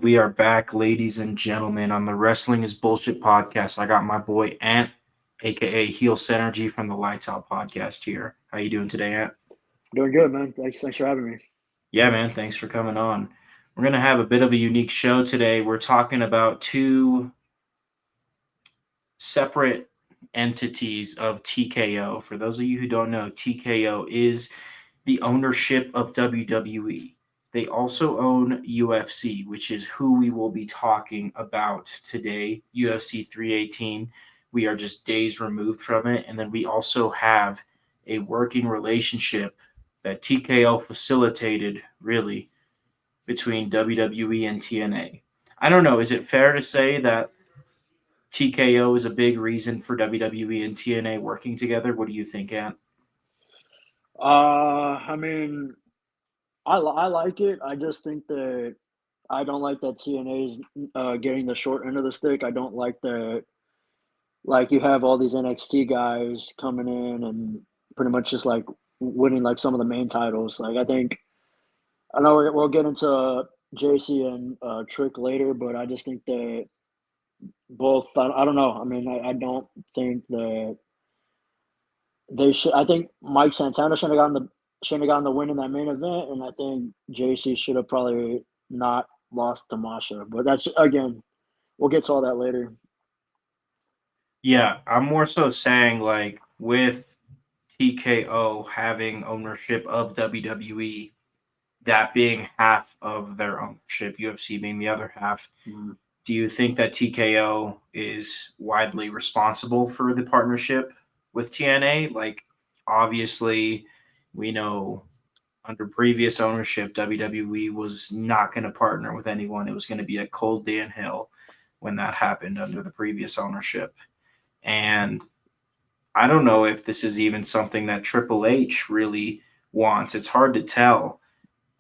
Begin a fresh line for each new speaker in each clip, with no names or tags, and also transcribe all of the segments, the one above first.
And we are back, ladies and gentlemen, on the Wrestling is Bullshit podcast. I got my boy Ant, aka Heelsynergy from the Lights Out podcast here. How you doing today, Ant?
Doing good, man. Thanks for having me.
Yeah, man, thanks for coming on. We're gonna have a bit of a unique show today. We're talking about two separate entities of TKO. For those of you who don't know, TKO is the ownership of WWE. They also own UFC, which is who we will be talking about today. UFC 318. We are just days removed from it. And then we also have a working relationship that TKO facilitated, really, between WWE and TNA. I don't know. Is it fair to say that TKO is a big reason for WWE and TNA working together? What do you think, Ant?
I mean, I like it. I just think that I don't like that TNA is getting the short end of the stick. I don't like that. Like you have all these NXT guys coming in and pretty much just like winning like some of the main titles. Like I know we'll get into JC and Trick later, but I just think that both. I don't know. I mean, I don't think that they should. I think Mike Santana shouldn't have gotten the win in that main event, and I think JC should have probably not lost to Masha. But that's again, we'll get to all that later.
Yeah, I'm more so saying like with TKO having ownership of WWE, that being half of their ownership, UFC being the other half.
Mm.
Do you think that TKO is widely responsible for the partnership with TNA? Like, obviously, we know under previous ownership, WWE was not going to partner with anyone. It was going to be a cold day in hell when that happened under the previous ownership. And I don't know if this is even something that Triple H really wants. It's hard to tell.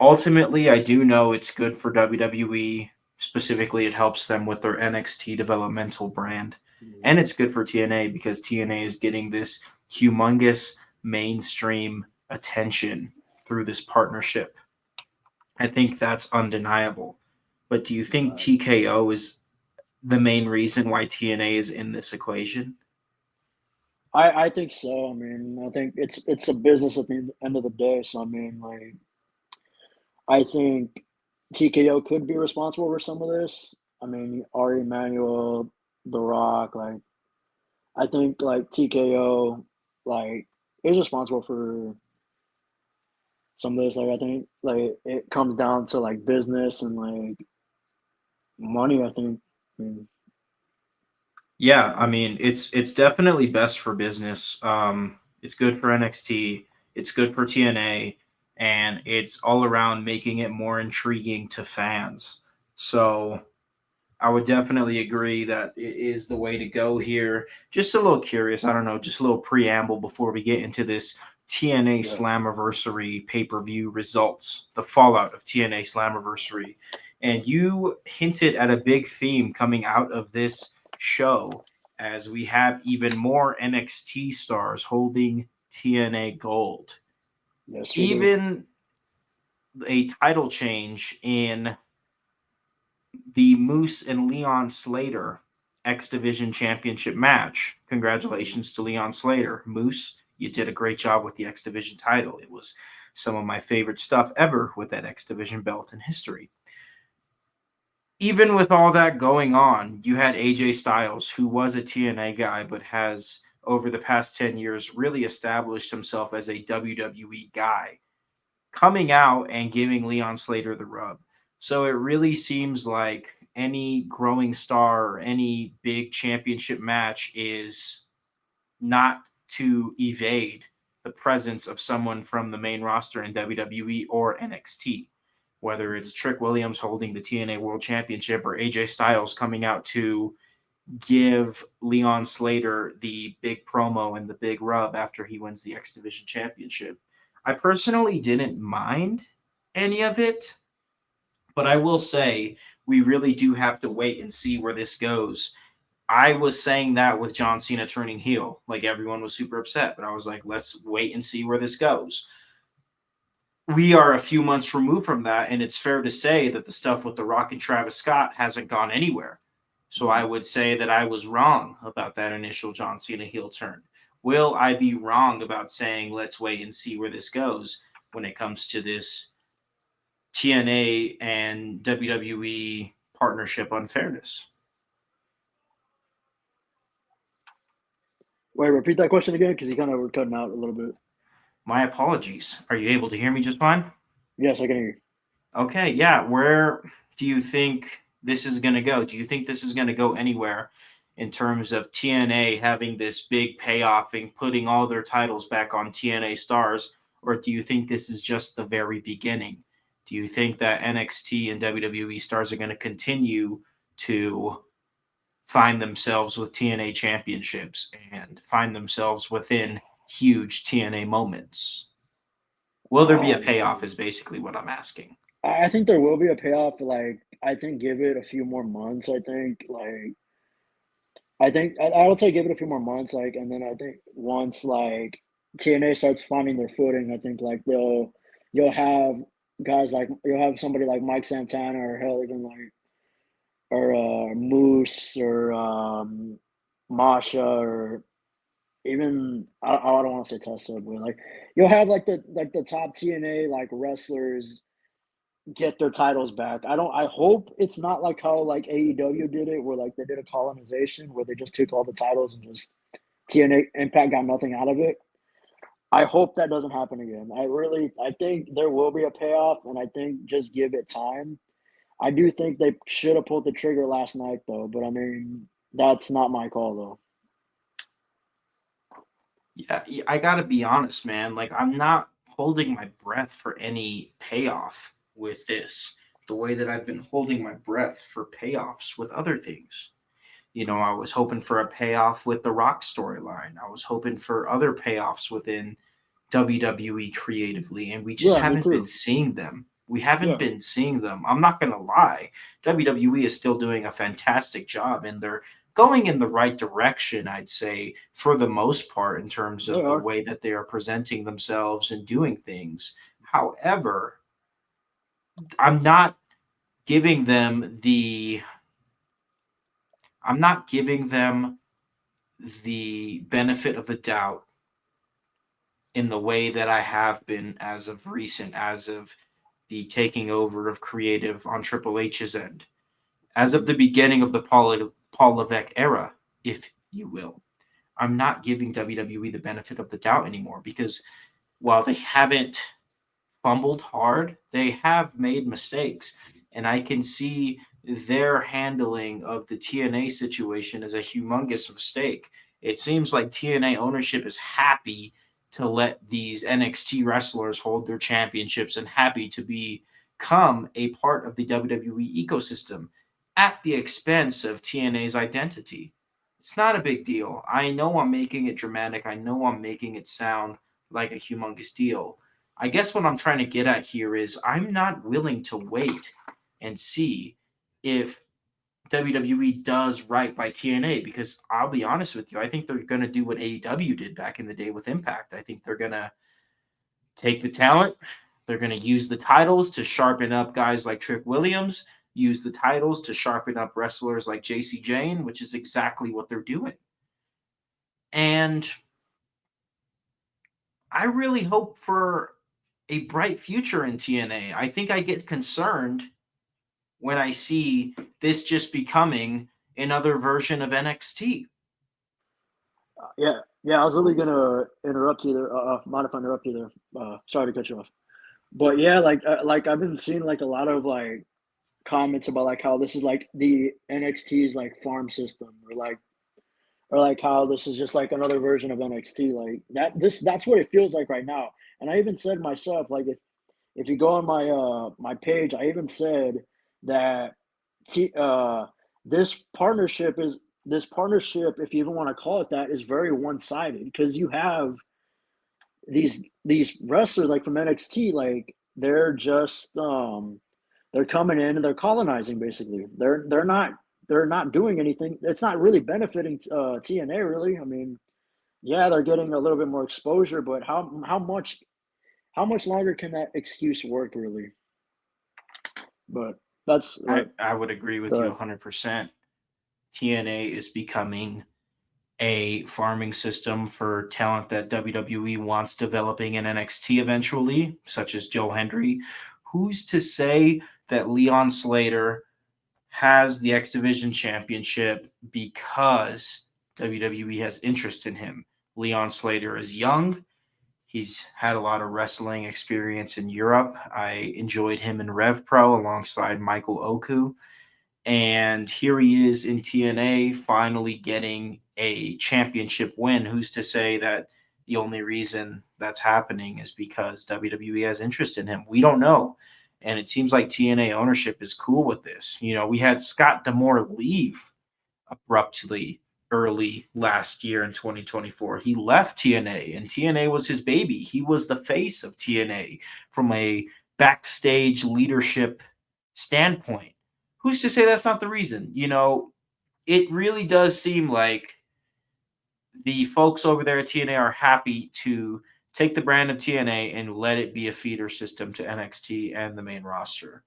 Ultimately, I do know it's good for WWE. Specifically, it helps them with their NXT developmental brand.
Mm.
And it's good for TNA because TNA is getting this humongous mainstream attention through this partnership. I think that's undeniable. But do you think
Right.
TKO is the main reason why TNA is in this equation?
I think so. I mean, I think it's a business at the end of the day. So I mean, like I think TKO could be responsible for some of this. I mean, Ari Emanuel, The Rock, like I think like TKO like is responsible for some of this. Like I think like it comes down to like business and like money. I think. I mean,
Yeah, I mean it's definitely best for business. It's good for NXT, it's good for TNA, and it's all around making it more intriguing to fans. So I would definitely agree that it is the way to go here. Just a little curious, I don't know, just a little preamble before we get into this TNA
yeah.
Slammiversary pay-per-view results, the fallout of TNA Slammiversary. And you hinted at a big theme coming out of this show as we have even more NXT stars holding TNA gold.
Yes, we do.
Even a title change in the Moose and Leon Slater X Division Championship match.
Mm.
Congratulations to Leon Slater. Moose, you did a great job with the X Division title. It was some of my favorite stuff ever with that X Division belt in history. Even with all that going on, you had AJ Styles, who was a TNA guy, but has over the past 10 years really established himself as a WWE guy, coming out and giving Leon Slater the rub. So it really seems like any growing star or any big championship match is not to evade the presence of someone from the main roster in WWE or NXT. Whether
Mhm.
it's Trick Williams holding the TNA World Championship or AJ Styles coming out to give Leon Slater the big promo and the big rub after he wins the X Division Championship. I personally didn't mind any of it, but I will say we really do have to wait and see where this goes. I was saying that with John Cena turning heel, like everyone was super upset, but I was like, let's wait and see where this goes. we are a few months removed from that, and it's fair to say that the stuff with The Rock and Travis Scott hasn't gone anywhere. So I would say that I was wrong about that initial John Cena heel turn. Will I be wrong about saying let's wait and see where this goes when it comes to this TNA and WWE partnership unfairness?
Wait, repeat that question again because you kind of were cutting out a little bit.
My apologies. Are you able to hear me just fine?
Yes, I can hear you.
Okay, yeah. Where do you think this is going to go? Do you think this is going to go anywhere in terms of TNA having this big payoff and putting all their titles back on TNA stars? Or do you think this is just the very beginning? Do you think that NXT and WWE stars are going to continue to find themselves with TNA championships and find themselves within huge TNA moments? Will there be a payoff, is basically what I'm asking.
I think there will be a payoff. Like, I think give it a few more months. I would say give it a few more months. Like, and then I think once like TNA starts finding their footing, I think like you'll have guys like you'll have somebody like Mike Santana or hell even like or Moose or Masha or even I don't want to say Tessa, but like you'll have like the top TNA like wrestlers get their titles back. I hope it's not like how like AEW did it, where like they did a colonization where they just took all the titles and just TNA Impact got nothing out of it. I hope that doesn't happen again. I think there will be a payoff, and I think just give it time. I do think they should have pulled the trigger last night, though. But I mean, that's not my call, though.
Yeah, I gotta be honest, man. Like, I'm not holding my breath for any payoff with this, the way that I've been holding my breath for payoffs with other things. I was hoping for a payoff with the Rock storyline. I was hoping for other payoffs within WWE creatively, and we just
Yeah, me
haven't been
too.
seeing them. We haven't
Yeah,
been seeing them. I'm not going to lie. WWE is still doing a fantastic job, and they're going in the right direction, I'd say, for the most part, in terms
they
of the
are.
way that they are presenting themselves and doing things. However, I'm not giving them the I'm not giving them the benefit of the doubt in the way that I have been as of recent, as of the taking over of creative on Triple H's end, as of the beginning of the Paul Levesque era, if you will. I'm not giving WWE the benefit of the doubt anymore because while they haven't fumbled hard, they have made mistakes. And I can see their handling of the TNA situation as a humongous mistake. It seems like TNA ownership is happy to let these NXT wrestlers hold their championships and happy to become a part of the WWE ecosystem at the expense of TNA's identity. It's not a big deal. I know I'm making it dramatic. I know I'm making it sound like a humongous deal. I guess what I'm trying to get at here is I'm not willing to wait and see if WWE does right by TNA because I'll be honest with you, I think they're going to do what AEW did back in the day with Impact. I think they're going to take the talent, they're going to use the titles to sharpen up guys like Trick Williams, use the titles to sharpen up wrestlers like JC Jane, which is exactly what they're doing. And I really hope for a bright future in TNA. I think I get concerned when I see this just becoming another version of NXT.
Yeah. I was really gonna interrupt you there. Mind if I interrupt you there? Sorry to cut you off. But yeah, like I've been seeing like a lot of like comments about like how this is like the NXT's like farm system, or like how this is just like another version of NXT. Like that's what it feels like right now. And I even said myself, like if you go on my page, I even said that t- uh this partnership is this partnership, if you even want to call it that, is very one sided because you have these wrestlers like from NXT, like they're coming in and they're colonizing basically. They're not doing anything. It's not really benefiting TNA really. I mean, yeah, they're getting a little bit more exposure, but how much? how much longer can that excuse work really? But that's
I would agree with you
good.
100%. TNA is becoming a farming system for talent that WWE wants developing in NXT eventually, such as Joe Hendry. Who's to say that Leon Slater has the X Division Championship because WWE has interest in him? Leon Slater is young. He's had a lot of wrestling experience in Europe. I enjoyed him in Rev Pro alongside Michael Oku. And here he is in TNA finally getting a championship win. Who's to say that the only reason that's happening is because WWE has interest in him? We don't know. And it seems like TNA ownership is cool with this. You know, we had Scott D'Amore leave abruptly early last year in 2024. He left TNA, and TNA was his baby. He was the face of TNA from a backstage leadership standpoint. Who's to say that's not the reason? You know, it really does seem like the folks over there at TNA are happy to take the brand of TNA and let it be a feeder system to NXT and the main roster.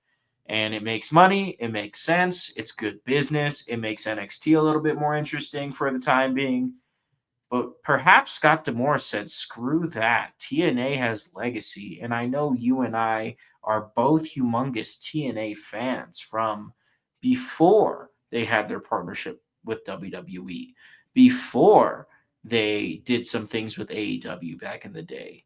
And it makes money, it makes sense, it's good business, it makes NXT a little bit more interesting for the time being. But perhaps Scott D'Amore said, screw that. TNA has legacy. And I know you and I are both humongous TNA fans from before they had their partnership with WWE, before they did some things with AEW back in the day.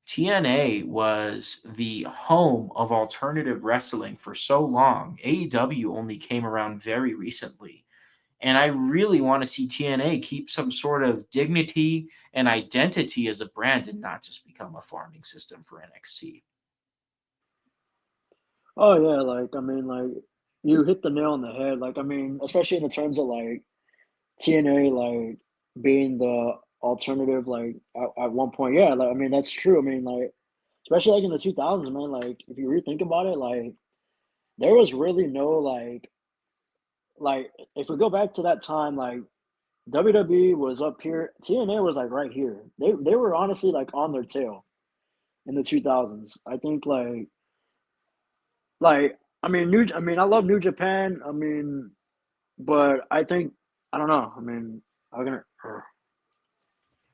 TNA was the home of alternative wrestling for so long. AEW only came around very recently. And I really want to see TNA keep some sort of dignity and identity as a brand and not just become a farming system for NXT.
Oh yeah, like I mean, like you hit the nail on the head. Like I mean, especially in the terms of like TNA, like being the alternative. Like at one point, yeah. Like I mean, that's true. I mean, like especially like in the 2000s, man. Like if you really think about it, like there was really no like if we go back to that time, like WWE was up here, TNA was like right here. They were honestly like on their tail in the 2000s. I think like I mean New I mean I love New Japan. I mean, but I think I don't know. I mean, I'm gonna.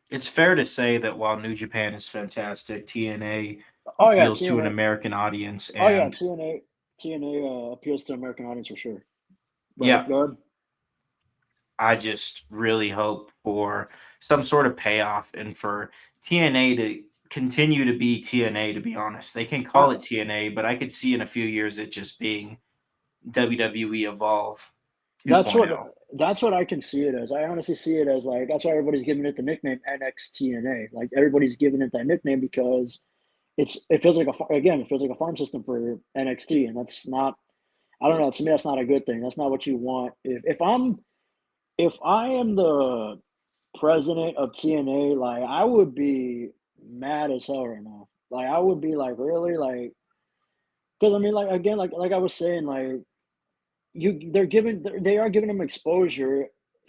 It's fair to say that while New Japan is fantastic, TNA
Oh yeah,
appeals to an
TNA.
American audience.
Oh yeah,
And
TNA appeals to American audience for sure. But
yeah,
good.
I just really hope for some sort of payoff and for TNA to continue to be TNA, to be honest. They can call
Uh,
it TNA, but I could see in a few years it just being WWE Evolve
that's what
2.0.
that's what I can see it as. I honestly see it as like that's why everybody's giving it the nickname NXTNA. Like everybody's giving it that nickname because it feels like again it feels like a farm system for NXT, and that's not. I don't know. To me, that's not a good thing. That's not what you want. If I am the president of TNA, like I would be mad as hell right now. Like I would be like really like because I mean like again like I was saying like they are giving them exposure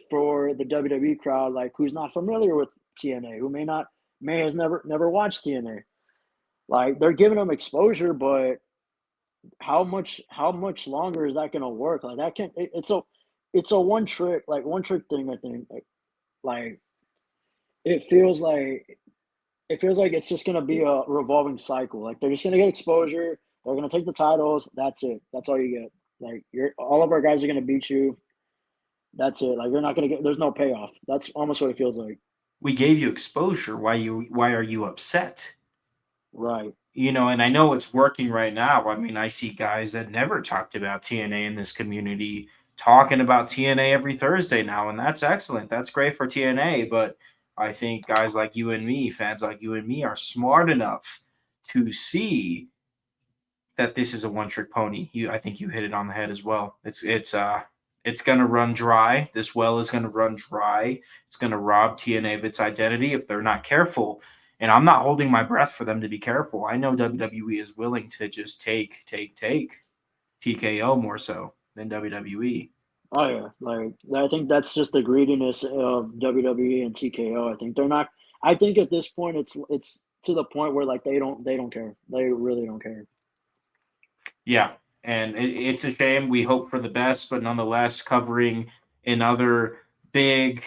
for the WWE crowd like who's not familiar with TNA who may has never watched TNA. Like they're giving them exposure, but how much longer is that gonna work? Like that can't it's a one trick thing I think like it feels like it feels like it's just gonna be a revolving cycle. Like they're just gonna get exposure. They're gonna take the titles. That's it. That's all you get. Like you're all of our guys are gonna beat you. That's it. Like you're not gonna get. There's no payoff. That's almost what it feels like.
We gave you exposure. Why are you upset?
Right.
You know, and I know it's working right now. I mean, I see guys that never talked about TNA in this community talking about TNA every Thursday now, and that's excellent. That's great for TNA, but I think guys like you and me, fans like you and me, are smart enough to see that this is a one trick pony. I think you hit it on the head as well. It's gonna run dry. This well is gonna run dry. It's gonna rob TNA of its identity if they're not careful. And I'm not holding my breath for them to be careful. I know WWE is willing to just take TKO more so than WWE.
Oh yeah. Like I think that's just the greediness of WWE and TKO. I think they're not. I think at this point to the point where like they don't care. They really don't care.
Yeah, and it's a shame. We hope for the best, but nonetheless, covering another big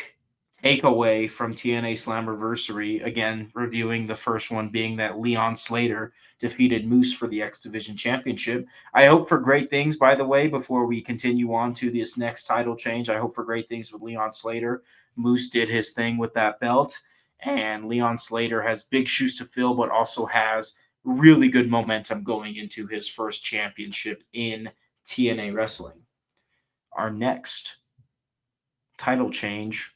takeaway from TNA Slammiversary. Again, reviewing the first one being that Leon Slater defeated Moose for the X Division Championship. I hope for great things, by the way, before we continue on to this next title change. I hope for great things with Leon Slater. Moose did his thing with that belt, and Leon Slater has big shoes to fill, but also has really good momentum going into his first championship in TNA wrestling. Our next title change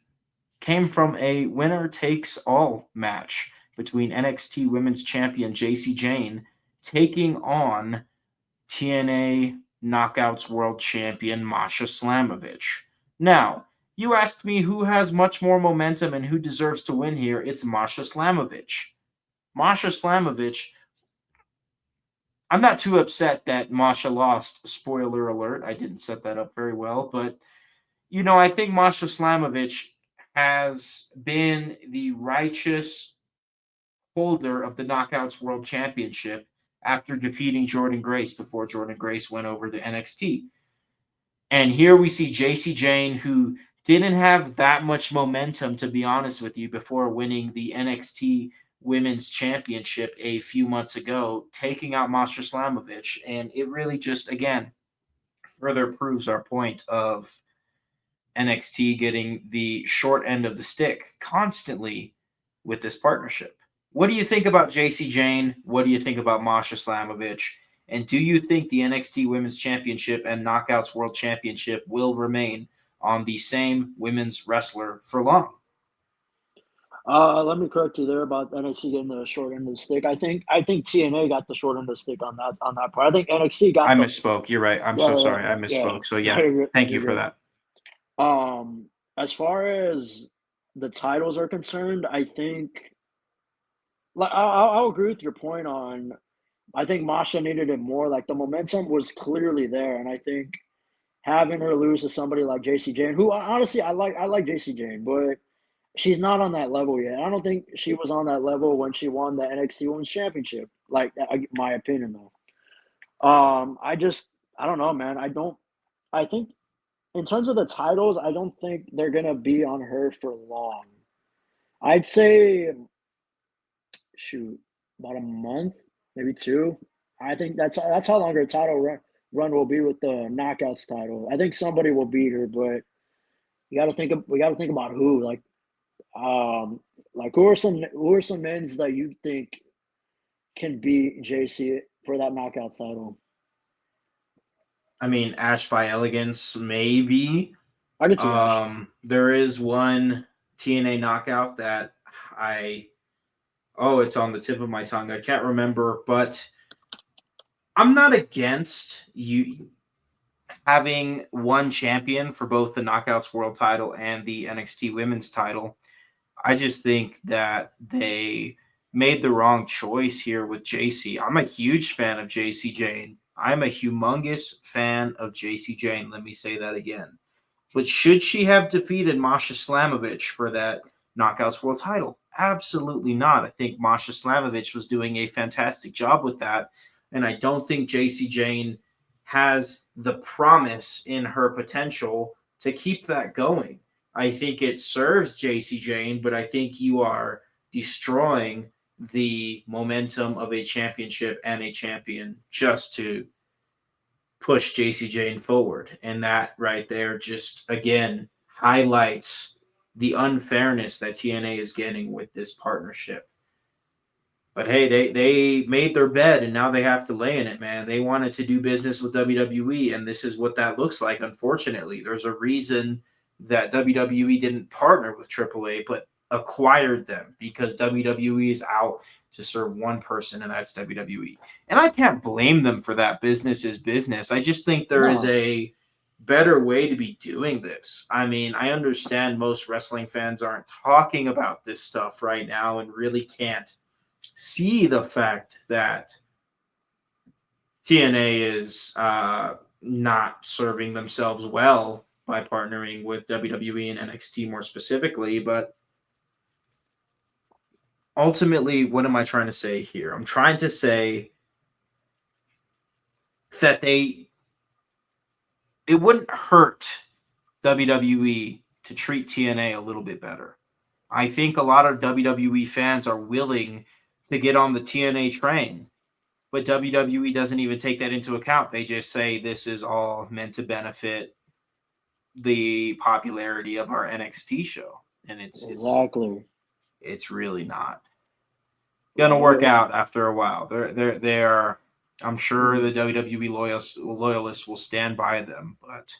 came from a winner takes all match between NXT Women's Champion Jacy Jayne taking on TNA Knockouts World Champion Masha Slamovich. Now, you asked me who has much more momentum and who deserves to win here. It's Masha Slamovich. Masha Slamovich, I'm not too upset that Masha lost. Spoiler alert, I didn't set that up very well, but I think Masha Slamovich has been the righteous holder of the Knockouts World Championship after defeating Jordan Grace before Jordan Grace went over to NXT. And here we see Jacy Jayne, who didn't have that much momentum, to be honest with you, before winning the NXT Women's Championship a few months ago, taking out Masha Slamovich. And it really just, again, further proves our point of NXT getting the short end of the stick constantly with this partnership. What do you think about Jacy Jayne? What do you think about Masha Slamovich? And do you think the NXT Women's Championship and Knockouts World Championship will remain on the same women's wrestler for long?
Let me correct you there about NXT getting the short end of the stick. I think TNA got the short end of the stick on that part. I think NXT
I
got the
misspoke. You're right. I'm so
yeah
sorry. I
yeah
misspoke. So,
yeah.
yeah, thank you
You're
for
good.
that.
As far as the titles are concerned, I think like I'll agree with your point on. I think Masha needed it more. Like the momentum was clearly there, and I think having her lose to somebody like Jacy Jayne, who honestly I like Jacy Jayne, but she's not on that level yet. I don't think she was on that level when she won the NXT Women's Championship. Like my opinion though. I don't know, man. I think in terms of the titles, I don't think they're gonna be on her for long. I'd say shoot, about a month, maybe two. I think that's how long her title run will be with the knockouts title. I think somebody will beat her, but we got to think about who. Um, like who are some men's that you think can beat JC for that knockout title?
I mean, Ash by Elegance, maybe.
I can see Ash.
There is one TNA knockout that I it's on the tip of my tongue. I can't remember, but I'm not against you having one champion for both the Knockouts World title and the NXT Women's title. I just think that they made the wrong choice here with JC. I'm a huge fan of JC Jane. I'm a humongous fan of JC Jane. Let me say that again. But should she have defeated Masha Slamovich for that Knockouts World title? Absolutely not. I think Masha Slamovich was doing a fantastic job with that. And I don't think JC Jane has the promise in her potential to keep that going. I think it serves JC Jane, but I think you are destroying the momentum of a championship and a champion just to push JC Jane forward. And that right there just again highlights the unfairness that TNA is getting with this partnership. But hey, they made their bed and now they have to lay in it, man. They wanted to do business with WWE, and this is what that looks like, unfortunately. There's a reason that WWE didn't partner with AAA, but acquired them because WWE is out to serve one person, and that's WWE. And I can't blame them for that. Business is business. I just think there is
No,
a better way to be doing this. I mean, I understand most wrestling fans aren't talking about this stuff right now and really can't see the fact that TNA is not serving themselves well by partnering with WWE and NXT more specifically. But ultimately, what am I trying to say here? I'm trying to say that it wouldn't hurt WWE to treat TNA a little bit better. I think a lot of WWE fans are willing to get on the TNA train, but WWE doesn't even take that into account. They just say this is all meant to benefit the popularity of our NXT show, and
Exactly.
it's really not gonna
Like
work out after a while. They're I'm sure the
mm,
WWE loyalists will stand by them, but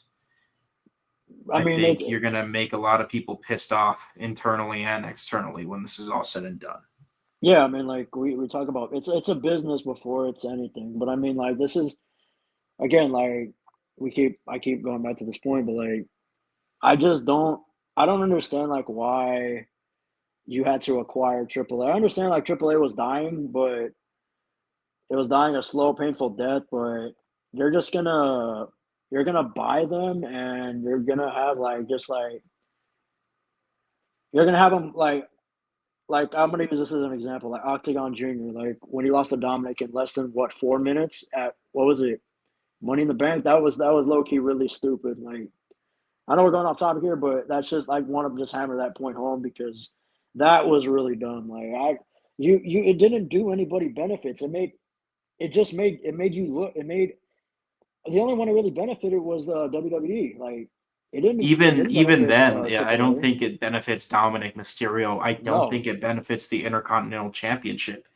I
I
mean, it's
think you're gonna make a lot of people pissed off internally and externally when this is all said and done.
yeah. I mean, like we talk about it's a business before it's anything. But I mean, like this is again, like I keep going back to this point, but like I just I don't understand like why you had to acquire AAA. I understand like AAA was dying, but it was dying a slow, painful death. But you're just gonna you're gonna buy them, and you're gonna have like just like you're gonna have them like I'm gonna use this as an example, like Octagon Jr. Like when he lost to Dominic in less than what 4 minutes at what was it, Money in the Bank? That was low key really stupid. Like I know we're going off topic here, but that's just I want to just hammer that point home because that was really dumb. Like you it didn't do anybody benefits. It made you look. It made the only one that really benefited was the WWE. Like it didn't
Even
benefit
then, yeah, I don't
AAA.
think it benefits Dominic Mysterio. I don't
No,
think it benefits the Intercontinental Championship.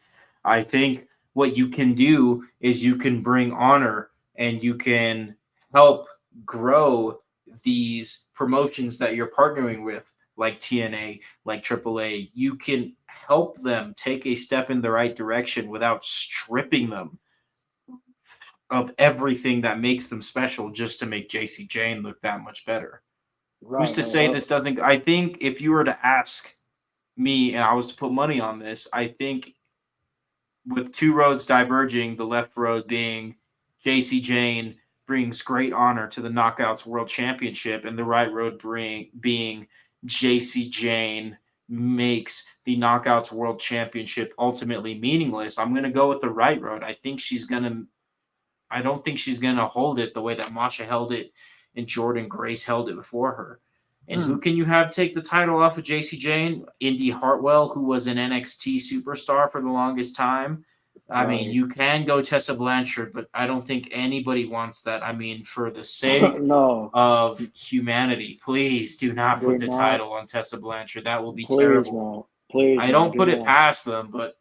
I think what you can do is you can bring honor and you can help grow these promotions that you're partnering with, like TNA, like AAA. You can help them take a step in the right direction without stripping them of everything that makes them special just to make JC Jane look that much better. Who's
right.
to say this doesn't? I think if you were to ask me and I was to put money on this, I think with two roads diverging, the left road being JC Jane brings great honor to the Knockouts World Championship, and the right road being JC Jane makes the Knockouts World Championship ultimately meaningless. I'm going to go with the right road. I don't think she's going to hold it the way that Masha held it and Jordan Grace held it before her. And who
Hmm,
can you have take the title off of JC Jane? Indy Hartwell, who was an NXT superstar for the longest time. I mean,
right.
you can go Tessa Blanchard, but I don't think anybody wants that. I mean, for the sake
No,
of humanity, please do not
do
put the
not.
title on Tessa Blanchard. That will be
Please
terrible.
no. Please
I
no.
don't
Do
put it
not.
past them, but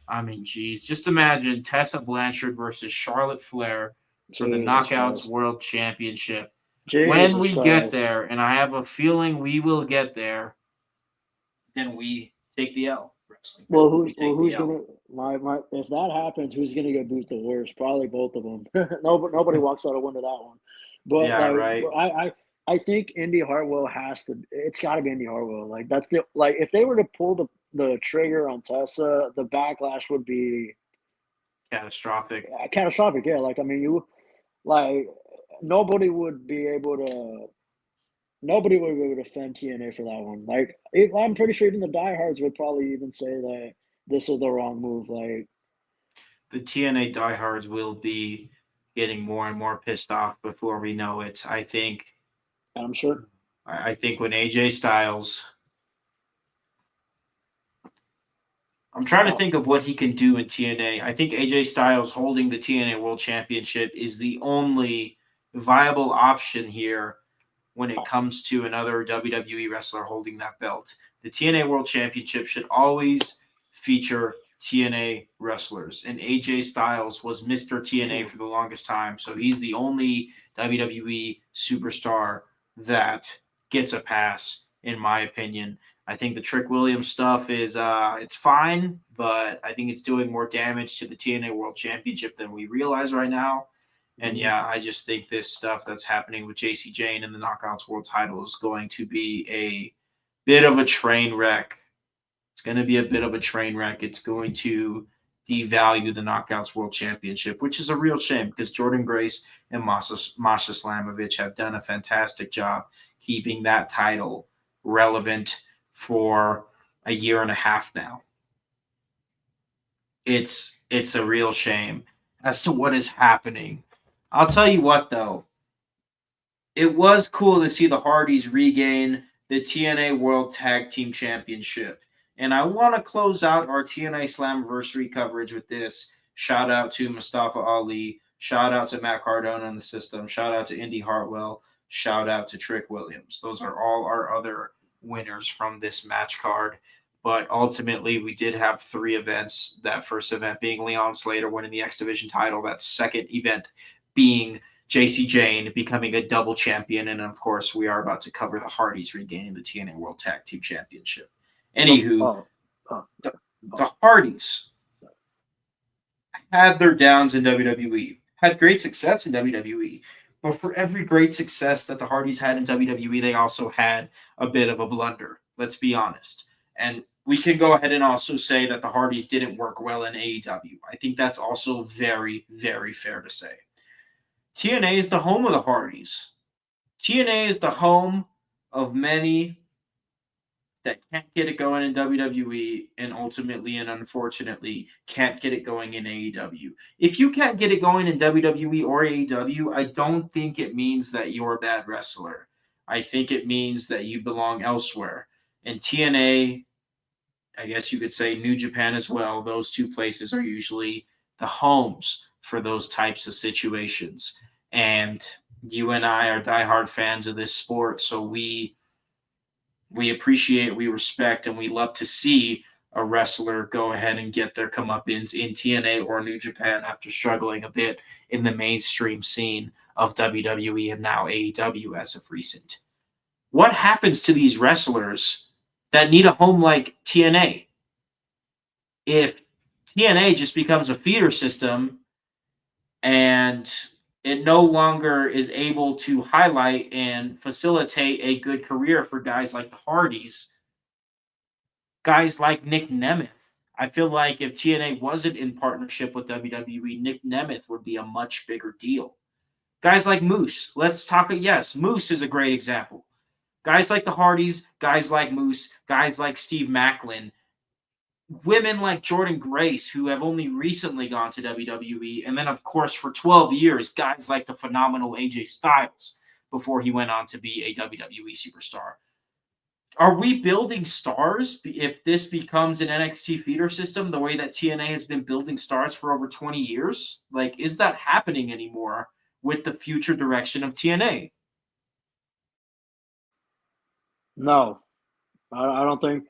I mean, geez, just imagine Tessa Blanchard versus Charlotte Flair for the
Jesus
Knockouts
Christ.
World Championship. When
Jesus
we get
Christ.
there, and I have a feeling we will get there, then we take the L. Wrestling fans, we take the
Who's
L.
gonna my if that happens, who's gonna get booed the worst? Probably both of them. Nobody walks out a win to that one. But
Yeah,
like,
right.
I think Indy Hartwell has to. It's got to be Indy Hartwell. Like that's the like if they were to pull the trigger on Tessa, the backlash would be
Catastrophic.
catastrophic. Yeah, like I mean, you like nobody would be able to. Nobody would be able to defend TNA for that one. Like, I'm pretty sure even the diehards would probably even say that this is the wrong move. Like,
The TNA diehards will be getting more and more pissed off before we know it.
I'm sure.
I think when AJ Styles, I'm trying to
Oh,
think of what he can do in TNA. I think AJ Styles holding the TNA World Championship is the only viable option here when it
oh,
comes to another WWE wrestler holding that belt. The TNA World Championship should always feature TNA wrestlers, and AJ Styles was Mr. TNA
hmm,
for the longest time, so he's the only WWE superstar that gets a pass, in my opinion. I think the Trick Williams stuff is it's fine, but I think it's doing more damage to the TNA World Championship than we realize right now. And
hmm.
yeah, I just think this stuff that's happening with JC Jane and the Knockouts World Title is going to be a bit of a train wreck. It's going to be a bit of a train wreck. It's going to devalue the Knockouts World Championship, which is a real shame because Jordan Grace and Masha Slamovich have done a fantastic job keeping that title relevant for a year and a half now. it's a real shame as to what is happening. I'll tell you what though, it was cool to see the Hardys regain the TNA World Tag Team Championship. And I want to close out our TNA Slammiversary coverage with this. Shout out to Mustafa Ali. Shout out to Matt Cardona in the system. Shout out to Indy Hartwell. Shout out to Trick Williams. Those are all our other winners from this match card. But ultimately, we did have 3 events. That first event being Leon Slater winning the X Division title. That second event being JC Jane becoming a double champion. And of course, we are about to cover the Hardys regaining the TNA World Tag Team Championship. Anywho, the Hardys had their downs in WWE, had great success in WWE. But for every great success that the Hardys had in WWE, they also had a bit of a blunder. Let's be honest. And we can go ahead and also say that the Hardys didn't work well in AEW. I think that's also very, very fair to say. TNA is the home of the Hardys. TNA is the home of many that can't get it going in WWE and ultimately and unfortunately can't get it going in AEW. If you can't get it going in WWE or AEW, I don't think it means that you're a bad wrestler. I think it means that you belong elsewhere. And TNA, I guess you could say New Japan as well, those 2 places are usually the homes for those types of situations. And you and I are diehard fans of this sport, so we appreciate, we respect, and we love to see a wrestler go ahead and get their comeuppance in TNA or New Japan after struggling a bit in the mainstream scene of WWE and now AEW as of recent. What happens to these wrestlers that need a home like TNA? If TNA just becomes a feeder system and it no longer is able to highlight and facilitate a good career for guys like the Hardys, guys like Nick Nemeth. I feel like if TNA wasn't in partnership with WWE, Nick Nemeth would be a much bigger deal. Guys like Moose, let's talk. Yes, Moose is a great example. Guys like the Hardys, guys like Moose, guys like Steve Macklin, women like Jordan Grace, who have only recently gone to WWE, and then, of course, for 12 years, guys like the phenomenal AJ Styles before he went on to be a WWE superstar. Are we building stars if this becomes an NXT feeder system the way that TNA has been building stars for over 20 years? Like, is that happening anymore with the future direction of TNA?
No, I don't think.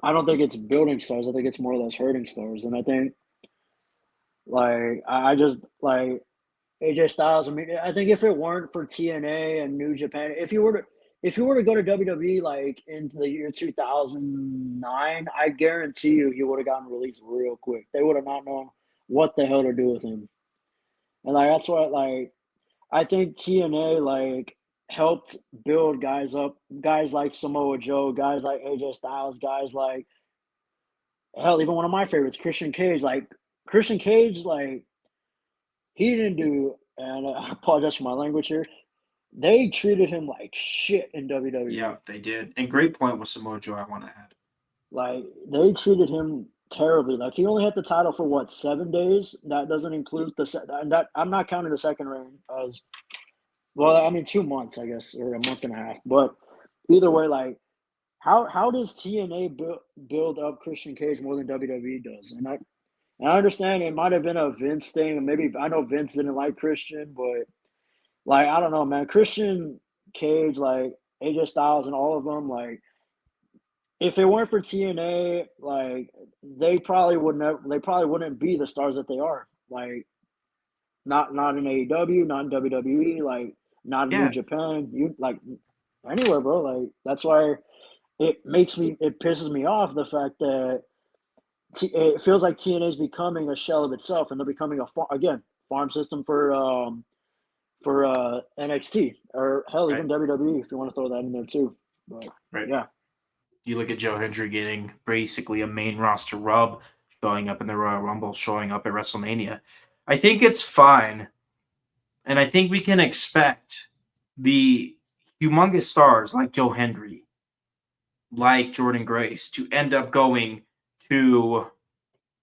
I don't think it's building stars. I think it's more or less hurting stars. And I think I just AJ Styles. I mean, I think if it weren't for TNA and New Japan, if you were to go to WWE like into the year 2009, I guarantee you he would have gotten released real quick. They would have not known what the hell to do with him. And that's why I think TNA helped build guys up, guys like Samoa Joe, guys like AJ Styles, guys like hell, even one of my favorites, Christian Cage. Christian Cage, he didn't do, and I apologize for my language here. They treated him like shit in WWE.
Yeah, they did. And great point with Samoa Joe, I want to add.
They treated him terribly. He only had the title for what, 7 days? That doesn't include that. I'm not counting the second reign as well. I mean, 2 months, I guess, or a month and a half. But either way, how does TNA build up Christian Cage more than WWE does? And I understand it might have been a Vince thing, and maybe I know Vince didn't like Christian, but I don't know, man. Christian Cage, AJ Styles, and all of them, if it weren't for TNA, they probably wouldn't be the stars that they are. Not in AEW, not in WWE, not in New
Yeah,
Japan. Anywhere, bro. That's why it pisses me off the fact that it feels like TNA is becoming a shell of itself, and they're becoming farm system for NXT or hell,
right,
even WWE if you want to throw that in there too. But
right.
yeah,
You look at Joe Hendry getting basically a main roster rub, showing up in the Royal Rumble, showing up at WrestleMania. I think it's fine, and I think we can expect the humongous stars like Joe Hendry, like Jordan Grace, to end up going to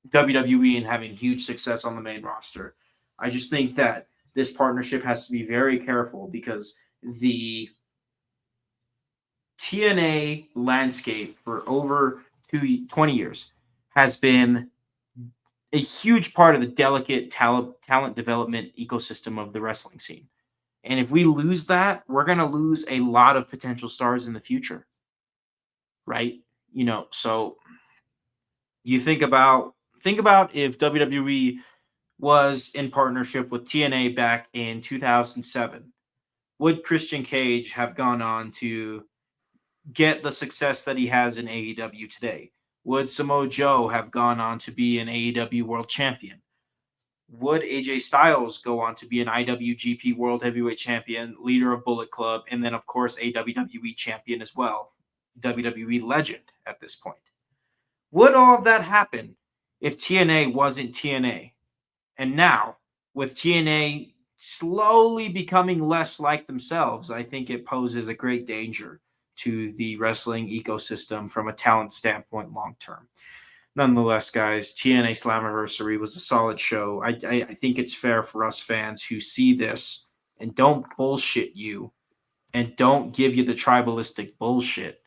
WWE and having huge success on the main roster. I just think that this partnership has to be very careful because the TNA landscape for over 20 years has been a huge part of the delicate talent development ecosystem of the wrestling scene. And if we lose that, we're going to lose a lot of potential stars in the future, right? So you think about if WWE was in partnership with TNA back in 2007. Would Christian Cage have gone on to get the success that he has in AEW today? Would Samoa Joe have gone on to be an AEW world champion? Would AJ Styles go on to be an IWGP World Heavyweight Champion, leader of Bullet Club, and then, of course, a WWE champion as well? WWE legend at this point. Would all of that happen if TNA wasn't TNA? And now, with TNA slowly becoming less like themselves, I think it poses a great danger to the wrestling ecosystem from a talent standpoint long term. Nonetheless, guys, TNA Slammiversary was a solid show. I think it's fair for us fans who see this and don't bullshit you and don't give you the tribalistic bullshit.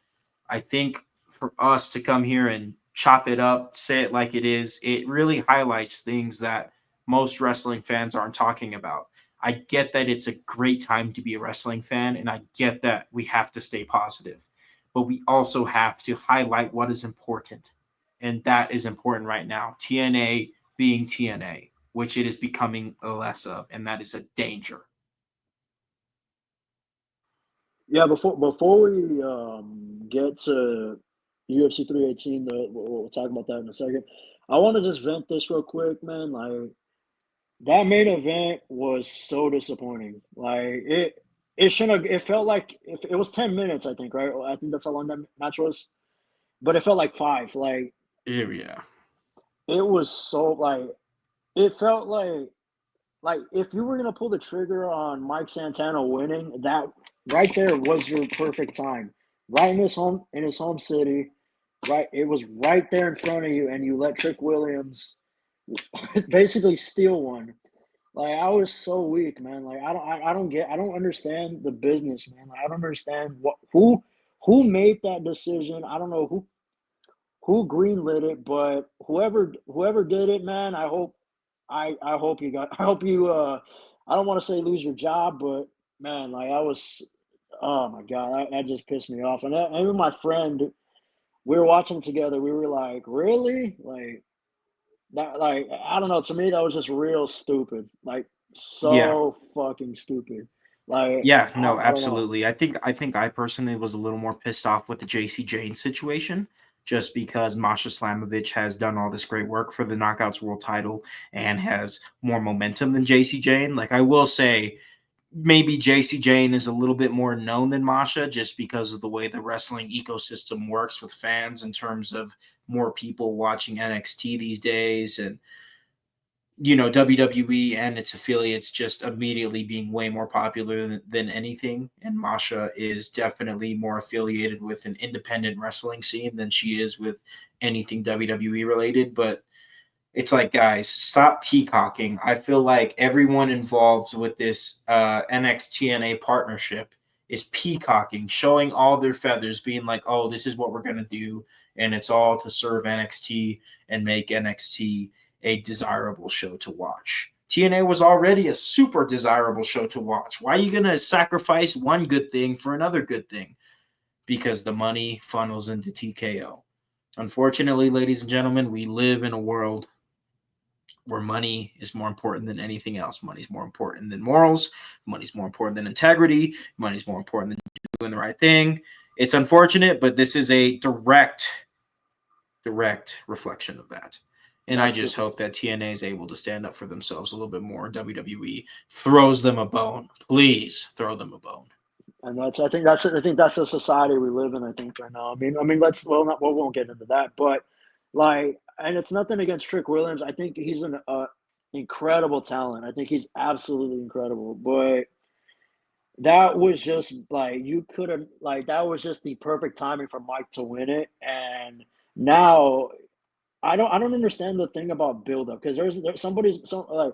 I think for us to come here and chop it up, say it like it is, it really highlights things that most wrestling fans aren't talking about. I get that it's a great time to be a wrestling fan, and I get that we have to stay positive, but we also have to highlight what is important. And that is important right now. TNA being TNA, which it is becoming less of, and that is a danger.
Yeah, before we get to UFC 318, we'll talk about that in a second. I want to just vent this real quick, man. Like that main event was so disappointing. Like it shouldn't have. It felt like if it was 10 minutes, I think, right? I think that's how long that match was, but it felt like five. Like
Yeah.
it was so like it felt like if you were gonna pull the trigger on Mike Santana winning, that right there was your perfect time. Right in his home city, right? It was right there in front of you, and you let Trick Williams basically steal one. Like I was so weak, man. Like I don't understand the business, man. Like, I don't understand who made that decision. I don't know who greenlit it, but whoever did it, man, I hope you got I hope you I don't want to say lose your job, but man, like I was oh my god, that just pissed me off. And even my friend, we were watching together. We were like, really, like that, like I don't know. To me, that was just real stupid, like
Yeah.
so fucking stupid. Like
Yeah, no,
I don't know.
absolutely. I think I personally was a little more pissed off with the JC Jane situation just because Masha Slamovich has done all this great work for the Knockouts World title and has more momentum than JC Jane. Like I will say maybe JC Jane is a little bit more known than Masha just because of the way the wrestling ecosystem works with fans in terms of more people watching NXT these days and WWE and its affiliates just immediately being way more popular than anything. And Masha is definitely more affiliated with an independent wrestling scene than she is with anything WWE related. But it's like, guys, stop peacocking. I feel like everyone involved with this NXTNA partnership is peacocking, showing all their feathers, being like, oh, this is what we're going to do. And it's all to serve NXT and make NXT a desirable show to watch. TNA was already a super desirable show to watch. Why are you going to sacrifice one good thing for another good thing? Because the money funnels into TKO. Unfortunately, ladies and gentlemen, we live in a world where money is more important than anything else. Money's more important than morals. Money's more important than integrity. Money's more important than doing the right thing. It's unfortunate, but this is a direct reflection of that. And I
That's
just
just
hope that TNA is able to stand up for themselves a little bit more. WWE throws them a bone. Please throw them a bone.
And I think that's the society we live in. I think right now. Let's we won't get into that, but like, and it's nothing against Trick Williams. I think he's an incredible talent. I think he's absolutely incredible. But that was just like you could have like that was just the perfect timing for Mike to win it. And now I don't understand the thing about build up because there's somebody's some like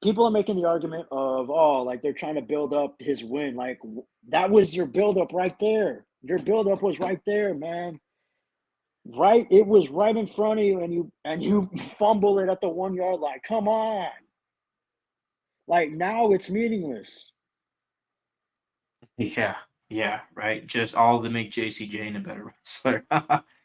people are making the argument of, oh, like they're trying to build up his win. Like that was your build up right there. Your build up was right there, man. Right, it was right in front of you, and you fumble it at the 1 yard line. Come on, like now it's meaningless.
Yeah, yeah, right. Just all to make JC Jane a better wrestler.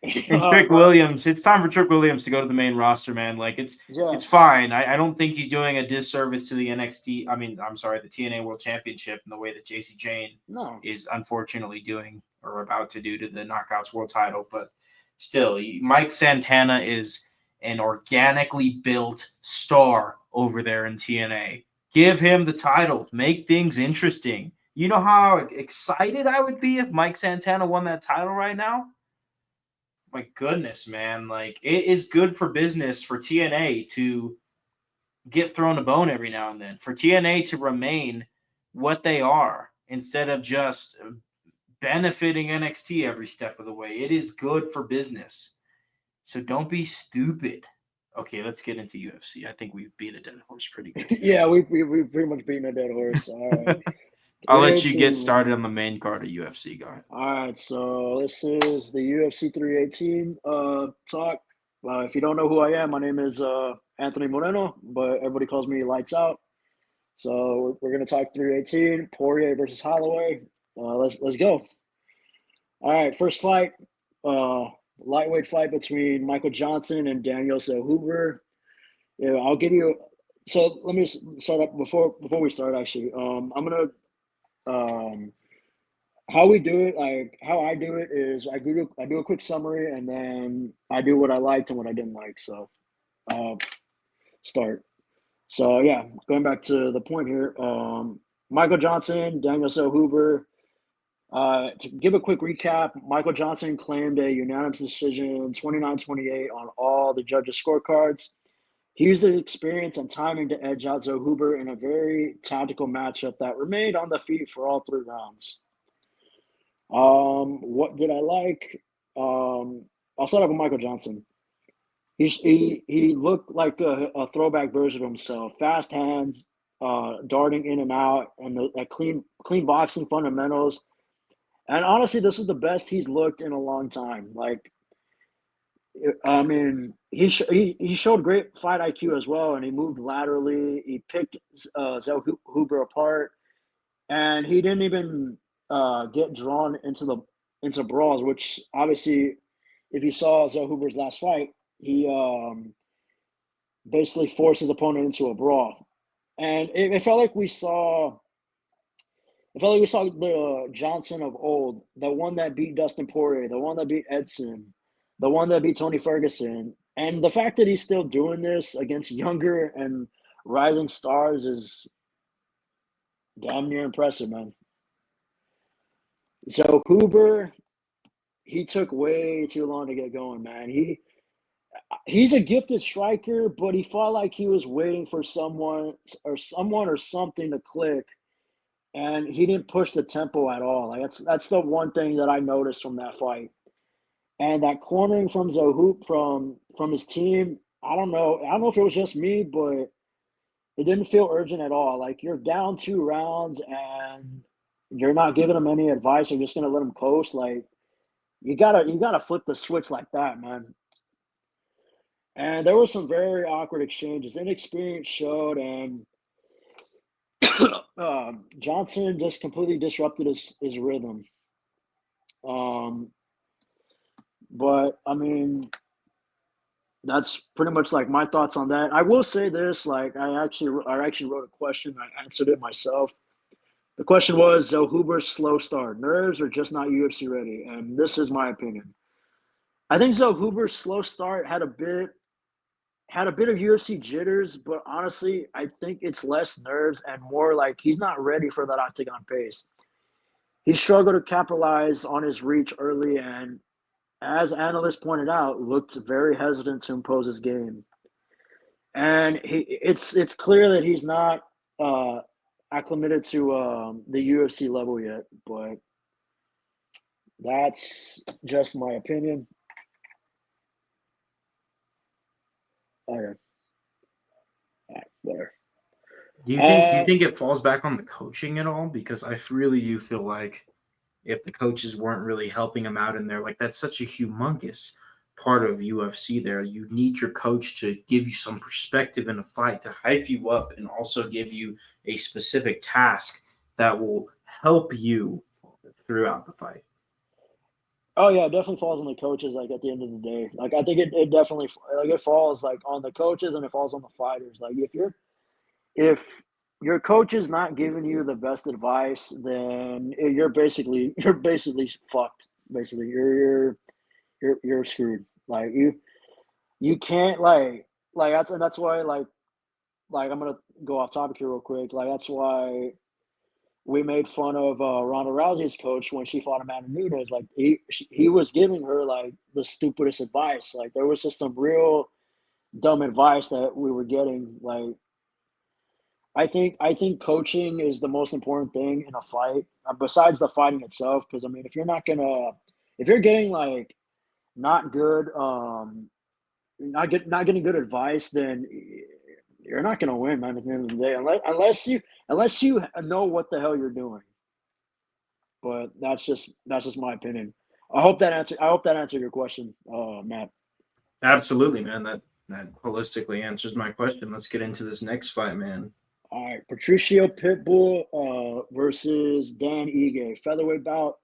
And Trick
Right?
Williams, it's time for Trick Williams to go to the main roster, man. Like it's
Yes.
fine. I don't think he's doing a disservice to the NXT. I mean, I'm sorry, the TNA World Championship in the way that JC Jane
No.
is unfortunately doing or about to do to the Knockouts World Title. But still, Mike Santana is an organically built star over there in TNA. Give him the title. Make things interesting. You know how excited I would be if Mike Santana won that title right now? My goodness, man. Like, it is good for business for TNA to get thrown a bone every now and then, for TNA to remain what they are instead of just benefiting NXT every step of the way. It is good for business. So don't be stupid. Okay, let's get into UFC. I think we've beat a dead horse pretty good here.
Yeah, we pretty much beaten a dead horse. All right,
I'll let you get
318.
started on the main card of UFC. Go ahead.
All right, so this is the UFC 318 talk. If you don't know who I am, my name is Anthony Moreno, but everybody calls me Lights Out. So we're gonna talk 318 Poirier versus Holloway. Let's go. All right, first fight, uh, lightweight fight between Michael Johnson and Daniel Hoover. Yeah, I'll give you. So let me start up before we start. Actually, I'm gonna how we do it. Like how I do it is I do a quick summary and then I do what I liked and what I didn't like. So uh, start. So yeah, going back to the point here. Michael Johnson, Daniel Hoover. To give a quick recap, Michael Johnson claimed a unanimous decision 29-28 on all the judges' scorecards. He used his experience and timing to edge out Zoe Huber in a very tactical matchup that remained on the feet for all 3 rounds. What did I like? I'll start off with Michael Johnson. He looked like a throwback version of himself. Fast hands, darting in and out, and that clean boxing fundamentals. And honestly, this is the best he's looked in a long time. Like, I mean, he showed great fight IQ as well, and he moved laterally. He picked Zell Huber apart, and he didn't even get drawn into brawls. Which obviously, if you saw Zell Huber's last fight, he basically forced his opponent into a brawl, and it felt like we saw. It felt like we saw the Johnson of old, the one that beat Dustin Poirier, the one that beat Edson, the one that beat Tony Ferguson. And the fact that he's still doing this against younger and rising stars is damn near impressive, man. So Huber, he took way too long to get going, man. He's a gifted striker, but he felt like he was waiting for someone or something to click, and he didn't push the tempo at all. Like that's the one thing that I noticed from that fight. And that cornering from Zahoop from his team, I don't know. I don't know if it was just me, but it didn't feel urgent at all. Like you're down 2 rounds and you're not giving them any advice. You're just gonna let them coast. Like you gotta flip the switch like that, man. And there were some very awkward exchanges. Inexperience showed, and Johnson just completely disrupted his rhythm. Um, but I mean, that's pretty much like my thoughts on that. I will say this: like I actually wrote a question. I answered it myself. The question was, Zoe Huber's slow start, nerves or just not UFC ready? And this is my opinion. I think Zoe Huber's slow start had a bit of UFC jitters, but honestly, I think it's less nerves and more like he's not ready for that octagon pace. He struggled to capitalize on his reach early and, as analysts pointed out, looked very hesitant to impose his game. And it's clear that he's not uh, acclimated to the UFC level yet. But that's just my opinion. Okay. Whatever.
Do you
Uh,
think it falls back on the coaching at all? Because I really do feel like if the coaches weren't really helping him out in there, like that's such a humongous part of UFC there. You need your coach to give you some perspective in a fight, to hype you up, and also give you a specific task that will help you throughout the fight.
oh yeah, it definitely falls on the coaches. Like at the end of the day, like I think it definitely like it falls like on the coaches and it falls on the fighters. Like if your coach is not giving you the best advice, then you're basically fucked. Basically, you're screwed. Like you can't like that's why like I'm gonna go off topic here real quick. Like that's why we made fun of Ronda Rousey's coach when she fought Amanda Nunes. Like he was giving her like the stupidest advice. Like there was just some real dumb advice that we were getting. Like I think coaching is the most important thing in a fight, besides the fighting itself. Because I mean, if you're getting like not good, not getting good advice, then you're not gonna win, man. At the end of the day, unless you know what the hell you're doing. But that's just my opinion. I hope that answered your question, Matt.
Absolutely, man. That holistically answers my question. Let's get into this next fight, man.
All right, Patricio Pitbull versus Dan Ige, featherweight bout.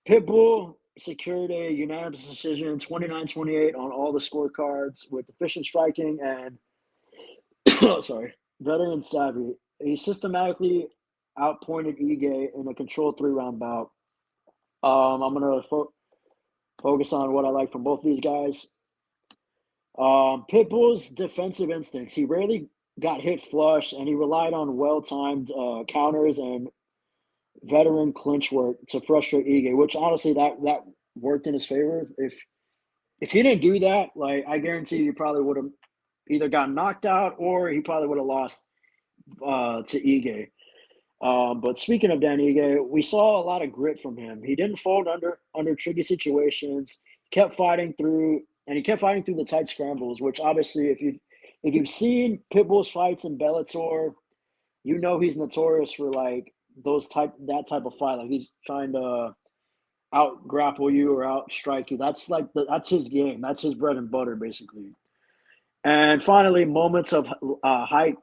Pitbull secured a unanimous decision, 29-28 on all the scorecards with efficient striking and sorry, veteran savvy. He systematically outpointed Ige in a controlled 3-round bout. I'm gonna focus on what I like from both these guys. Pitbull's defensive instincts. He rarely got hit flush, and he relied on well-timed counters and veteran clinch work to frustrate Ige. Which honestly, that worked in his favor. If he didn't do that, like I guarantee you probably would have either got knocked out or he probably would have lost to Ige. But speaking of Dan Ige, we saw a lot of grit from him. He didn't fold under tricky situations. Kept fighting through, and he kept fighting through the tight scrambles. Which obviously, if you've seen Pitbull's fights in Bellator, you know he's notorious for like that type of fight. Like he's trying to out grapple you or out strike you. That's like that's his game. That's his bread and butter, basically. And finally, moments of high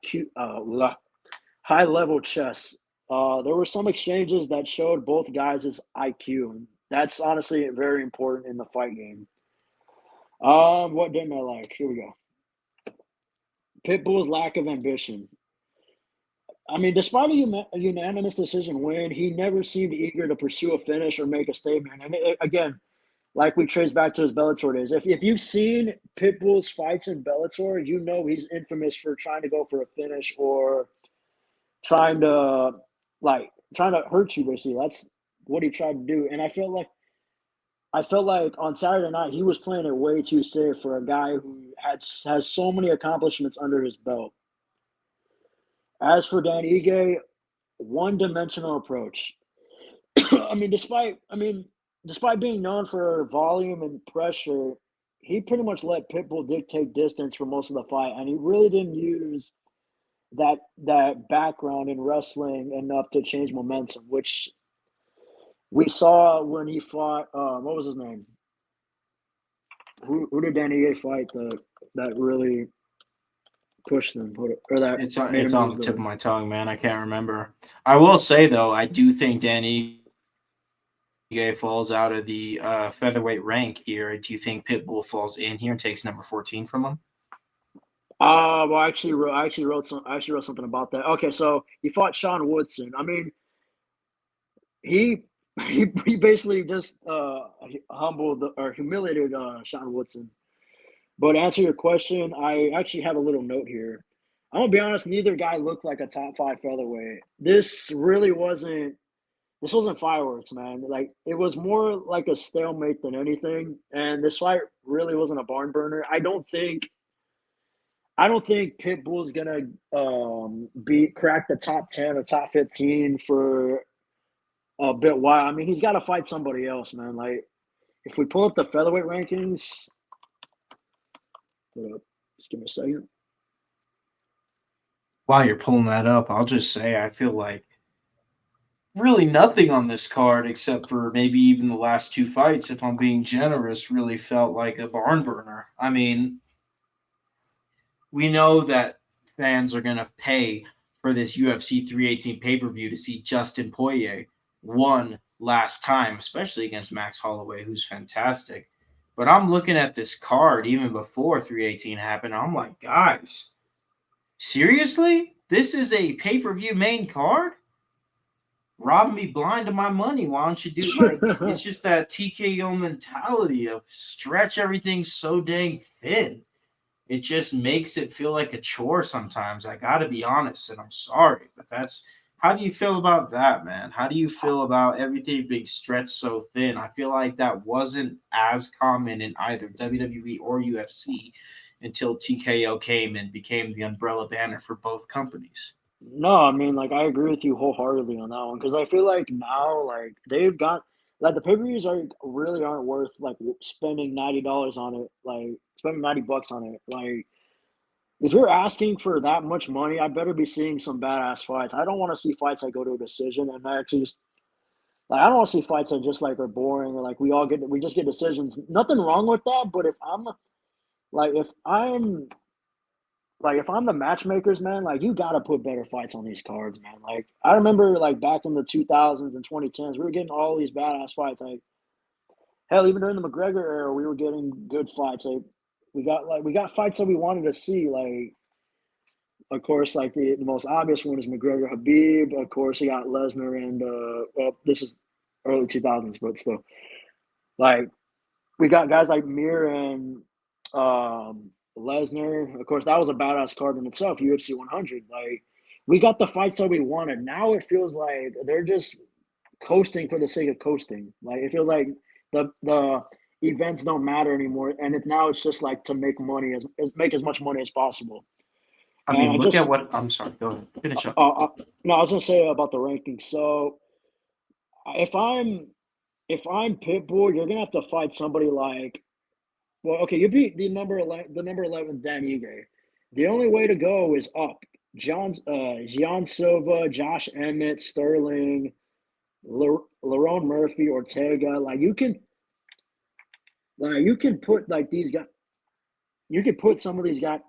level chess. There were some exchanges that showed both guys' IQ. That's honestly very important in the fight game. What didn't I like? Here we go. Pitbull's lack of ambition. I mean, despite a unanimous decision win, he never seemed eager to pursue a finish or make a statement. And again, like we trace back to his Bellator days. If you've seen Pitbull's fights in Bellator, you know he's infamous for trying to go for a finish or trying to trying to hurt you. Basically, that's what he tried to do. And I felt like on Saturday night he was playing it way too safe for a guy who has so many accomplishments under his belt. As for Dan Ige, one-dimensional approach. Despite being known for volume and pressure, he pretty much let Pitbull dictate distance for most of the fight, and he really didn't use that background in wrestling enough to change momentum, which we saw when he fought. What was his name? Who did Danny A fight that really pushed him or that made
It's
him
on
lose
the tip
the?
of my tongue, man. I can't remember. I will say though, I do think Danny falls out of the featherweight rank here. Do you think Pitbull falls in here and takes number 14 from him?
Well, I actually wrote something about that. Okay, so he fought Sean Woodson. I mean, he he basically just humbled or humiliated Sean Woodson. But to answer your question, I actually have a little note here. I'm gonna be honest, neither guy looked like a top five featherweight. This wasn't fireworks, man. Like it was more like a stalemate than anything. And this fight really wasn't a barn burner. I don't think Pitbull's gonna be crack the top 10 or top 15 for a bit while. I mean, he's got to fight somebody else, man. Like if we pull up the featherweight rankings, hold up. Just give me a second.
While you're pulling that up, I'll just say I feel like really nothing on this card except for maybe even the last two fights, if I'm being generous, really felt like a barn burner. I mean, we know that fans are going to pay for this UFC 318 pay per view to see Justin Poirier one last time, especially against Max Holloway, who's fantastic. But I'm looking at this card even before 318 happened. I'm like, guys, seriously? This is a pay per view main card? Rob me blind of my money. Why don't you do like it's just that TKO mentality of stretch everything so dang thin. It just makes it feel like a chore sometimes. I got to be honest, and I'm sorry, but that's how do you feel about that, man? How do you feel about everything being stretched so thin? I feel like that wasn't as common in either WWE or UFC until TKO came and became the umbrella banner for both companies.
No, I mean, like, I agree with you wholeheartedly on that one because I feel like now, like, they've got like the pay-per-views are really aren't worth like spending $90 on it, like spending $90 on it. Like, if you're asking for that much money, I better be seeing some badass fights. I don't want to see fights that go to a decision and actually just like I don't want to see fights that just like are boring or like we just get decisions. Nothing wrong with that, but like if I'm if I'm the matchmakers, man, like you gotta put better fights on these cards, man. Like I remember like back in the 2000s and 2010s, we were getting all these badass fights. Like hell, even during the McGregor era, we were getting good fights. Like we got fights that we wanted to see. Like of course, like the most obvious one is McGregor Habib. Of course, you got Lesnar and well, this is early 2000s, but still, like we got guys like Mir and Lesnar. Of course, that was a badass card in itself. UFC 100. Like we got the fights that we wanted. Now it feels like they're just coasting for the sake of coasting. Like it feels like the events don't matter anymore, and now it's just like to make money as make as much money as possible.
I
And
mean,
I
look at
just
what I'm sorry. Go ahead, finish up.
uh, uh, no, I was gonna say about the rankings. So if I'm if I'm Pitbull, you're gonna have to fight somebody like well, okay, you beat the number 11 Dan Ige. The only way to go is up. Gian Silva, Josh Emmett, Sterling, Lerone Murphy, Ortega. You can put like these guys. You can put some of these guys.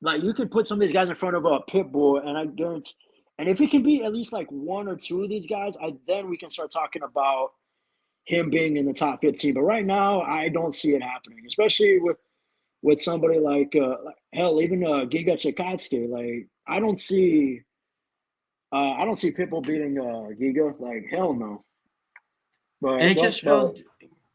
Like you could put some of these guys in front of a Pitbull, and I guarantee. And if he can beat at least like one or two of these guys, then we can start talking about him being in the top 15. But right now, I don't see it happening, especially with somebody like hell, even Giga Chikadze. Like I don't see Pitbull beating Giga. Like hell no.
And
But
it
well,
just feels.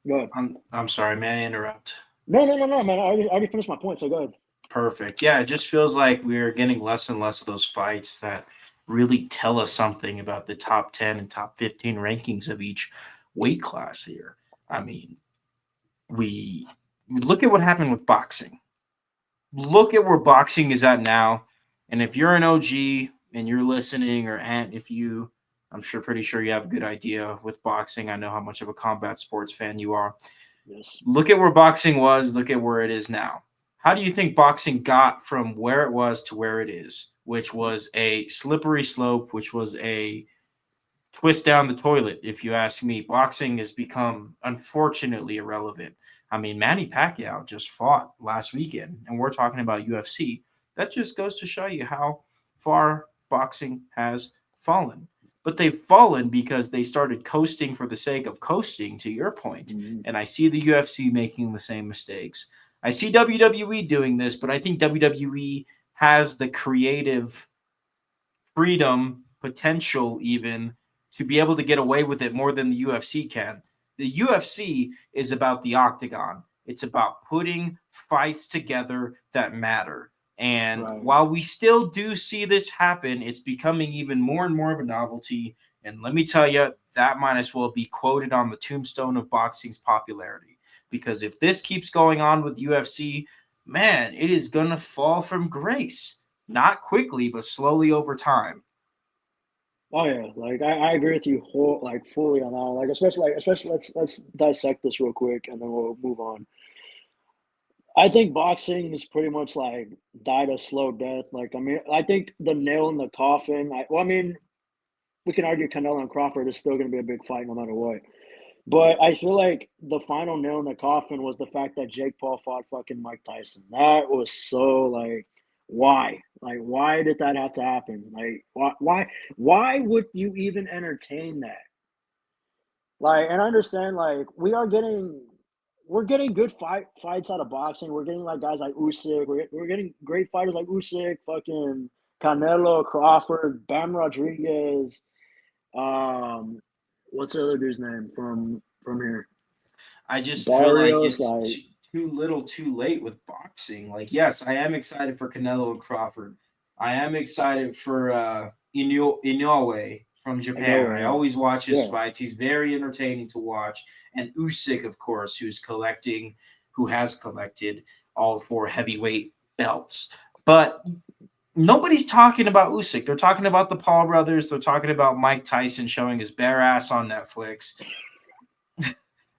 go ahead.
I'm sorry, may I interrupt?
No, man. I already finished my point. So go ahead.
Perfect. Yeah, it just feels like we're getting less and less of those fights that really tell us something about the top 10 and top 15 rankings of each weight class here. I mean, we look at what happened with boxing. Look at where boxing is at now. And if you're an OG and you're listening, or and if you, I'm sure pretty sure you have a good idea with boxing. I know how much of a combat sports fan you are.
Yes.
Look at where boxing was, look at where it is now. How do you think boxing got from where it was to where it is, which was a slippery slope, which was a twist down the toilet, if you ask me? Boxing has become unfortunately irrelevant. I mean, Manny Pacquiao just fought last weekend, and we're talking about UFC. That just goes to show you how far boxing has fallen. But they've fallen because they started coasting for the sake of coasting, to your point.
Mm-hmm.
And I see the UFC making the same mistakes. I see WWE doing this, but I think WWE has the creative freedom, potential even to be able to get away with it more than the UFC can. The UFC is about the octagon. It's about putting fights together that matter. And
Right.
while we still do see this happen, it's becoming even more and more of a novelty. And let me tell you, that might as well be quoted on the tombstone of boxing's popularity. Because if this keeps going on with UFC, man, it is going to fall from grace. Not quickly, but slowly over time.
Oh yeah, like I agree with you fully on that one. Like especially let's dissect this real quick and then we'll move on. I think boxing is pretty much like died a slow death. Like, I mean, I think the nail in the coffin. I mean, we can argue Canelo and Crawford is still going to be a big fight no matter what. But I feel like the final nail in the coffin was the fact that Jake Paul fought fucking Mike Tyson. That was so like, why? Like, why did that have to happen? Like, why would you even entertain that? Like, and I understand, like, we're getting good fights out of boxing. We're getting like guys like Usyk. We're getting great fighters like Usyk, fucking Canelo, Crawford, Bam Rodriguez. Um, what's the other dude's name from here?
I just feel like
Barrios.
it's
Like,
too little, too late with boxing. Like, yes, I am excited for Canelo and Crawford. I am excited for Inoue from
I know,
Japan. I always watch his
yeah,
fights. He's very entertaining to watch. And Usyk, of course, who has collected all four heavyweight belts. But nobody's talking about Usyk. They're talking about the Paul brothers. They're talking about Mike Tyson showing his bare ass on Netflix.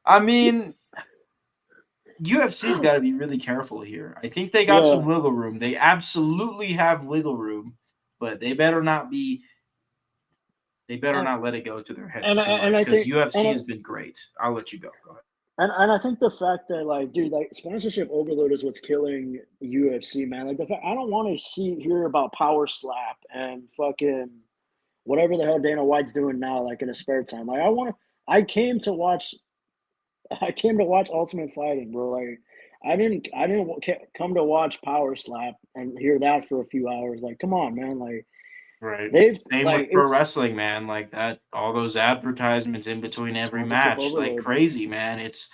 I mean, UFC's got to be really careful here. I think they got
yeah,
some wiggle room. They absolutely have wiggle room, but they better not be. They better
and
not let it go to their heads
and
too
and
much
I
because
think
UFC has been great. I'll let you go. Go ahead.
and I think the fact that like, dude, like sponsorship overload is what's killing UFC, man. Like the fact I don't want to hear about Power Slap and fucking whatever the hell Dana White's doing now, like in his spare time. Like I came to watch, I came to watch Ultimate Fighting, bro. Like I didn't come to watch Power Slap and hear that for a few hours. Like, come on, man. Like
Right.
they've
Same
like
with pro wrestling, man. Like that, all those advertisements in between every
sponsorship
match, like
overload.
crazy, man. It's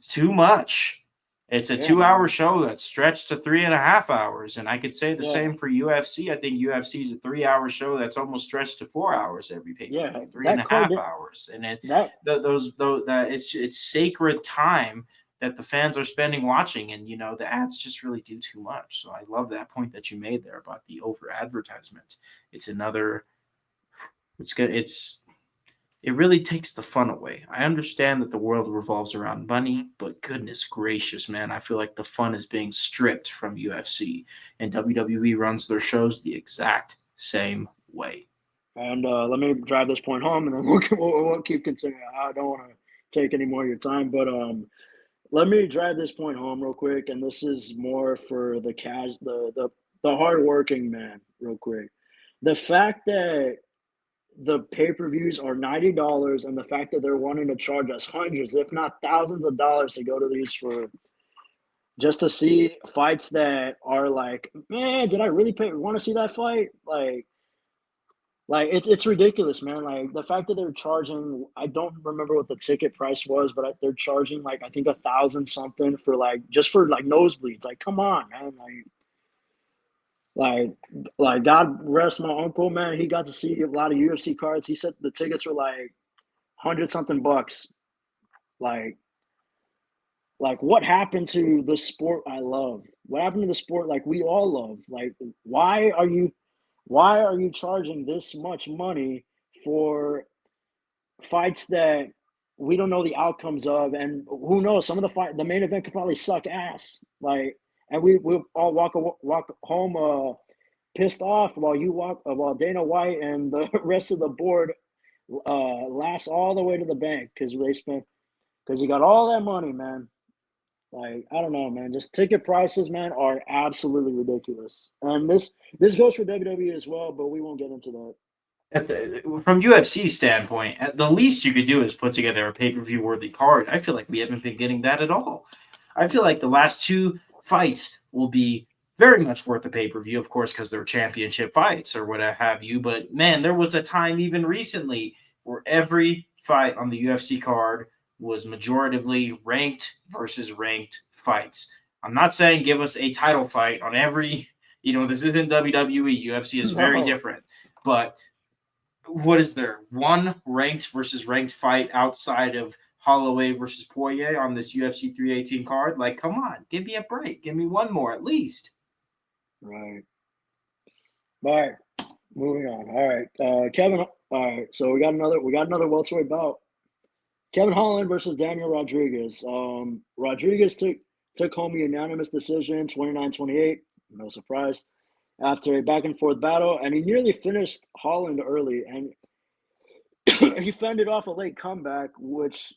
too much. It's a
Yeah,
2 hour
man.
show that's stretched to 3.5 hours. And I could say the
Yeah,
same for UFC. I think UFC is a 3 hour show that's almost stretched to 4 hours every pay per
yeah.
view, three and
That
a
card
half
did
hours. And
that.
those that it's sacred time that the fans are spending watching. And the ads just really do too much. So I love that point that you made there about the over advertisement. It's another it's good. It really takes the fun away. I understand that the world revolves around money, but goodness gracious, man, I feel like the fun is being stripped from UFC, and WWE runs their shows the exact same way.
And let me drive this point home, and then we'll keep continuing. I don't want to take any more of your time, but let me drive this point home real quick. And this is more for the the hardworking man, real quick. The fact that the pay-per-views are $90, and the fact that they're wanting to charge us hundreds, if not thousands of dollars to go to these for just to see fights that are like, man, did I really want to see that fight? Like it's ridiculous, man. Like the fact that they're charging, I don't remember what the ticket price was, but they're charging like I think 1,000 something for like just for like nosebleeds. Like, come on, man. Like, like God rest my uncle, man. He got to see a lot of UFC cards. He said the tickets were like 100 something bucks. Like, like what happened to the sport I love? What happened to the sport like we all love? Like, why are you charging this much money for fights that we don't know the outcomes of, and who knows? Some of the main event could probably suck ass. Like, and we'll all walk home pissed off while Dana White and the rest of the board laughs all the way to the bank because you got all that money, man. Like, I don't know, man. Just ticket prices, man, are absolutely ridiculous. And this goes for WWE as well, but we won't get into that.
From UFC standpoint, at the least you could do is put together a pay-per-view worthy card. I feel like we haven't been getting that at all. I feel like the last two fights will be very much worth the pay-per-view, of course, because they're championship fights or what have you. But man, there was a time even recently where every fight on the UFC card was majoritively ranked versus ranked fights. I'm not saying give us a title fight on every, this isn't WWE. UFC is very
No,
different. But what is there? One ranked versus ranked fight outside of Holloway versus Poirier on this UFC 318 card? Like, come on, give me a break. Give me one more at least.
right. All right, moving on. All right, Kevin. All right, so we got another welterweight bout. Kevin Holland versus Daniel Rodriguez. Rodriguez took took home a unanimous decision, 29-28. No surprise. After a back-and-forth battle, and he nearly finished Holland early, and he fended off a late comeback, which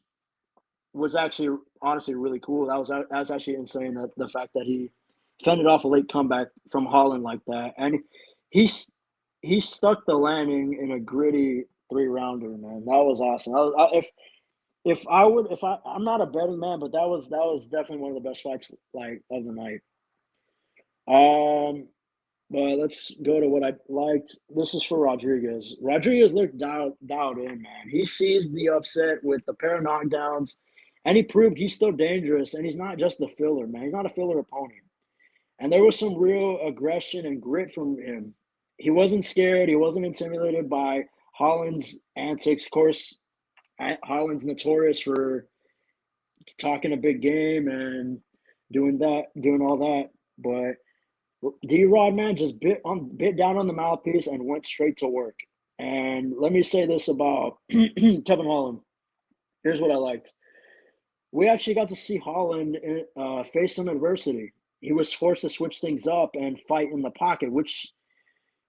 was actually honestly really cool. That was actually insane. The fact that he fended off a late comeback from Holland like that, and he he stuck the landing in a gritty 3 rounder. Man, that was awesome. I'm not a betting man, but that was definitely one of the best fights like of the night. Um, but let's go to what I liked. This is for Rodriguez. Rodriguez looked dialed in, man. He seized the upset with the pair of knockdowns, and he proved he's still dangerous. And he's not just a filler, man. He's not a filler opponent. And there was some real aggression and grit from him. He wasn't scared. He wasn't intimidated by Holland's antics. Of course, Holland's notorious for talking a big game and doing all that. But D-Rod, man, just bit down on the mouthpiece and went straight to work. And let me say this about Kevin Holland. Here's what I liked. We actually got to see Holland face some adversity. He was forced to switch things up and fight in the pocket, which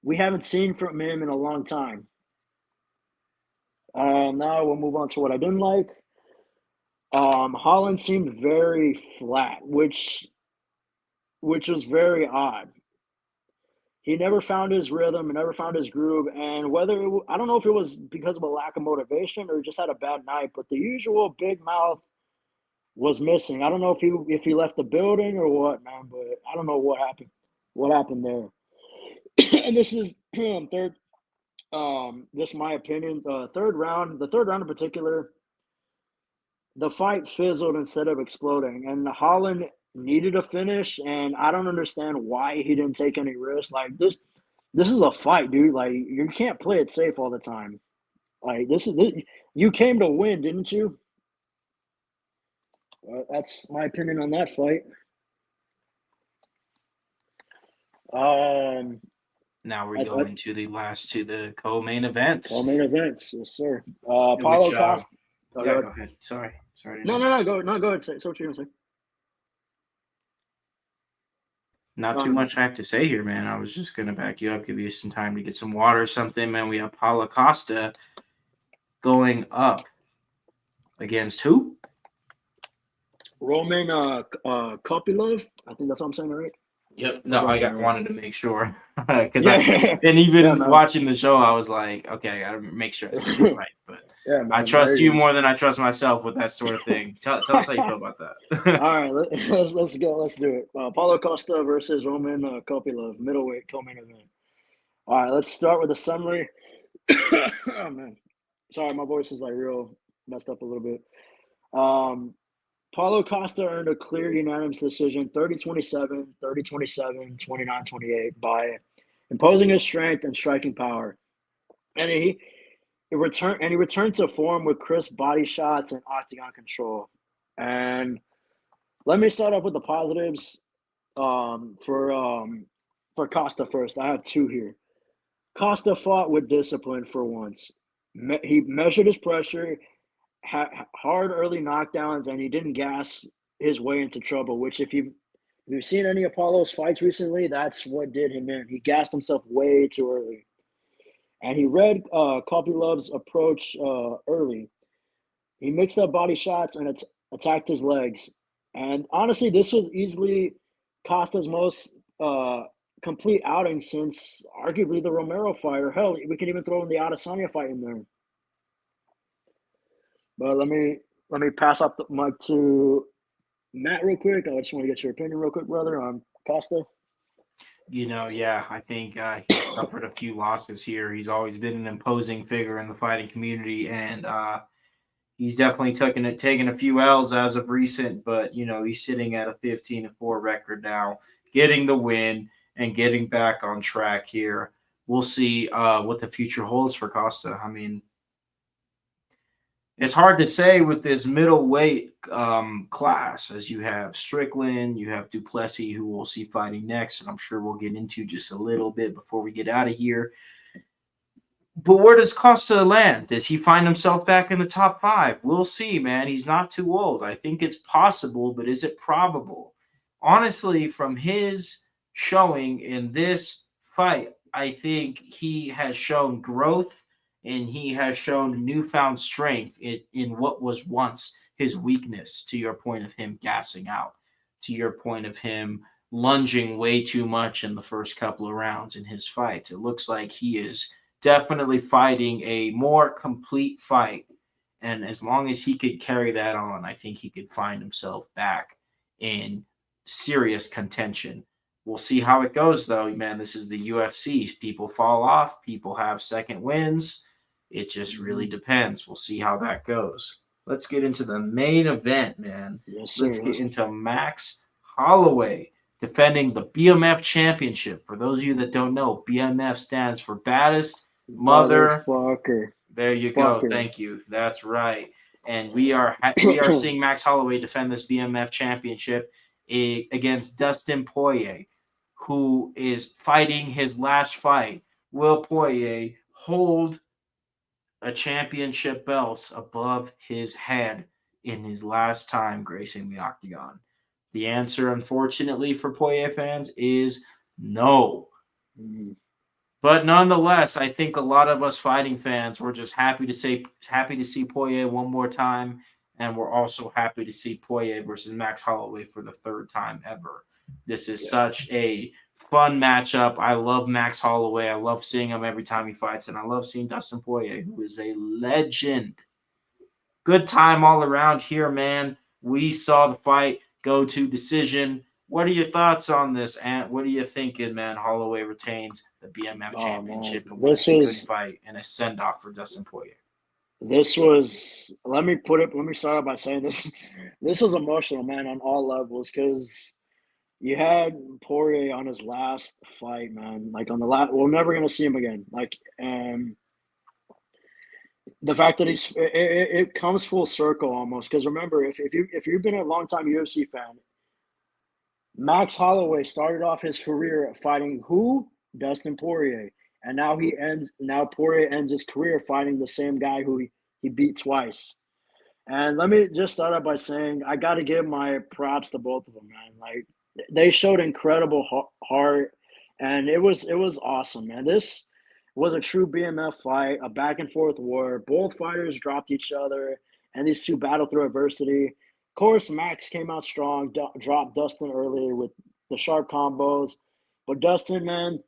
we haven't seen from him in a long time. Now we'll move on to what I didn't like. Holland seemed very flat, which was very odd. He never found his rhythm, never found his groove, and I don't know if it was because of a lack of motivation or just had a bad night, but the usual big mouth was missing. I don't know if he left the building or what, man, but I don't know what happened there. And this is third, just my opinion. The third round in particular, the fight fizzled instead of exploding, and Holland needed a finish, and I don't understand why he didn't take any risks. Like this is a fight, dude. Like you can't play it safe all the time. Like you came to win, didn't you? That's my opinion on that fight.
Now we're going to the last to the co-main events.
Co-main events, yes, sir. Paulo Costa.
Yeah, go ahead. Sorry.
No, go ahead. Say what you're gonna say.
Not too much I have to say here, man. I was just gonna back you up, give you some time to get some water or something, man. We have Paulo Costa going up against who?
Roman Kopylov. I think that's what I'm saying, right?
Yep. No, wanted to make sure because watching the show, I was like, okay, I gotta make sure I said it right. But yeah, man, I trust you more than I trust myself with that sort of thing. Tell us how you feel about that.
All right, let's go. Let's do it. Paulo Costa versus Roman Kopylov, middleweight co-main event. All right, let's start with a summary. Oh man, sorry, my voice is like real messed up a little bit. Paulo Costa earned a clear unanimous decision, 30-27, 30-27, 29-28, by imposing his strength and striking power. And he returned to form with crisp body shots and octagon control. And let me start off with the positives for Costa first. I have two here. Costa fought with discipline for once. He measured his pressure, hard early knockdowns, and he didn't gas his way into trouble, which if you've seen any of Paulo's fights recently, that's what did him in. He gassed himself way too early. And he read Kopylov's approach early. He mixed up body shots and attacked his legs. And honestly, this was easily Costa's most complete outing since arguably the Romero fight. Or hell, we can even throw in the Adesanya fight in there. But let me pass up the mic to Matt real quick. I just want to get your opinion real quick, brother, on Costa.
I think he suffered a few losses here. He's always been an imposing figure in the fighting community, and he's definitely taken a few L's as of recent. But he's sitting at a 15-4 record now, getting the win and getting back on track here. We'll see what the future holds for Costa. I mean, it's hard to say with this middleweight class, as you have Strickland, you have Duplessis, who we'll see fighting next, and I'm sure we'll get into just a little bit before we get out of here. But where does Costa land? Does he find himself back in the top 5? We'll see, man. He's not too old. I think it's possible, but is it probable? honestly, from his showing in this fight, I think he has shown growth and he has shown newfound strength in what was once his weakness, to your point of him gassing out, to your point of him lunging way too much in the first couple of rounds in his fights. It looks like he is definitely fighting a more complete fight. And as long as he could carry that on, I think he could find himself back in serious contention. We'll see how it goes, though, man. This is the UFC. People fall off, people have second wins. It just really
Mhm.
depends. We'll see how that goes. Let's get into the main event, man.
Yes,
Let's
sir.
get into Max Holloway defending the BMF championship. For those of you that don't know, BMF stands for baddest mother.
Motherfucker.
There you go.
Fucker.
Thank you. That's right. And we are seeing Max Holloway defend this BMF championship against Dustin Poirier, who is fighting his last fight. Will Poirier hold a championship belt above his head in his last time gracing the octagon? The answer, unfortunately, for Poirier fans is no.
Mhm.
But nonetheless, I think a lot of us fighting fans were just happy to see Poirier one more time, and we're also happy to see Poirier versus Max Holloway for the third time ever. This is
Yeah.
such a fun matchup. I love Max Holloway. I love seeing him every time he fights, and I love seeing Dustin Poirier, who is a legend. Good time all around here, man. We saw the fight go to decision. What are your thoughts on this, Ant? What are you thinking, man? Holloway retains the BMF
Oh man,
championship and
this
wins a good
was
fight and a send off for Dustin Poirier.
this was. Let me put it. Let me start out by saying this. This was emotional, man, on all levels, because you had Poirier on his last fight, man. Like on the last, we're never gonna see him again. Like, and the fact that it comes full circle almost. Because remember, if you've been a long time UFC fan, Max Holloway started off his career fighting who? Dustin Poirier. And now Poirier ends his career fighting the same guy who he beat twice. And let me just start out by saying I got to give my props to both of them, man. Like they showed incredible heart, and it was awesome, man. This was a true BMF fight, a back and forth war. Both fighters dropped each other, and these two battled through adversity. Of course, Max came out strong, dropped Dustin early with the sharp combos, but Dustin, man,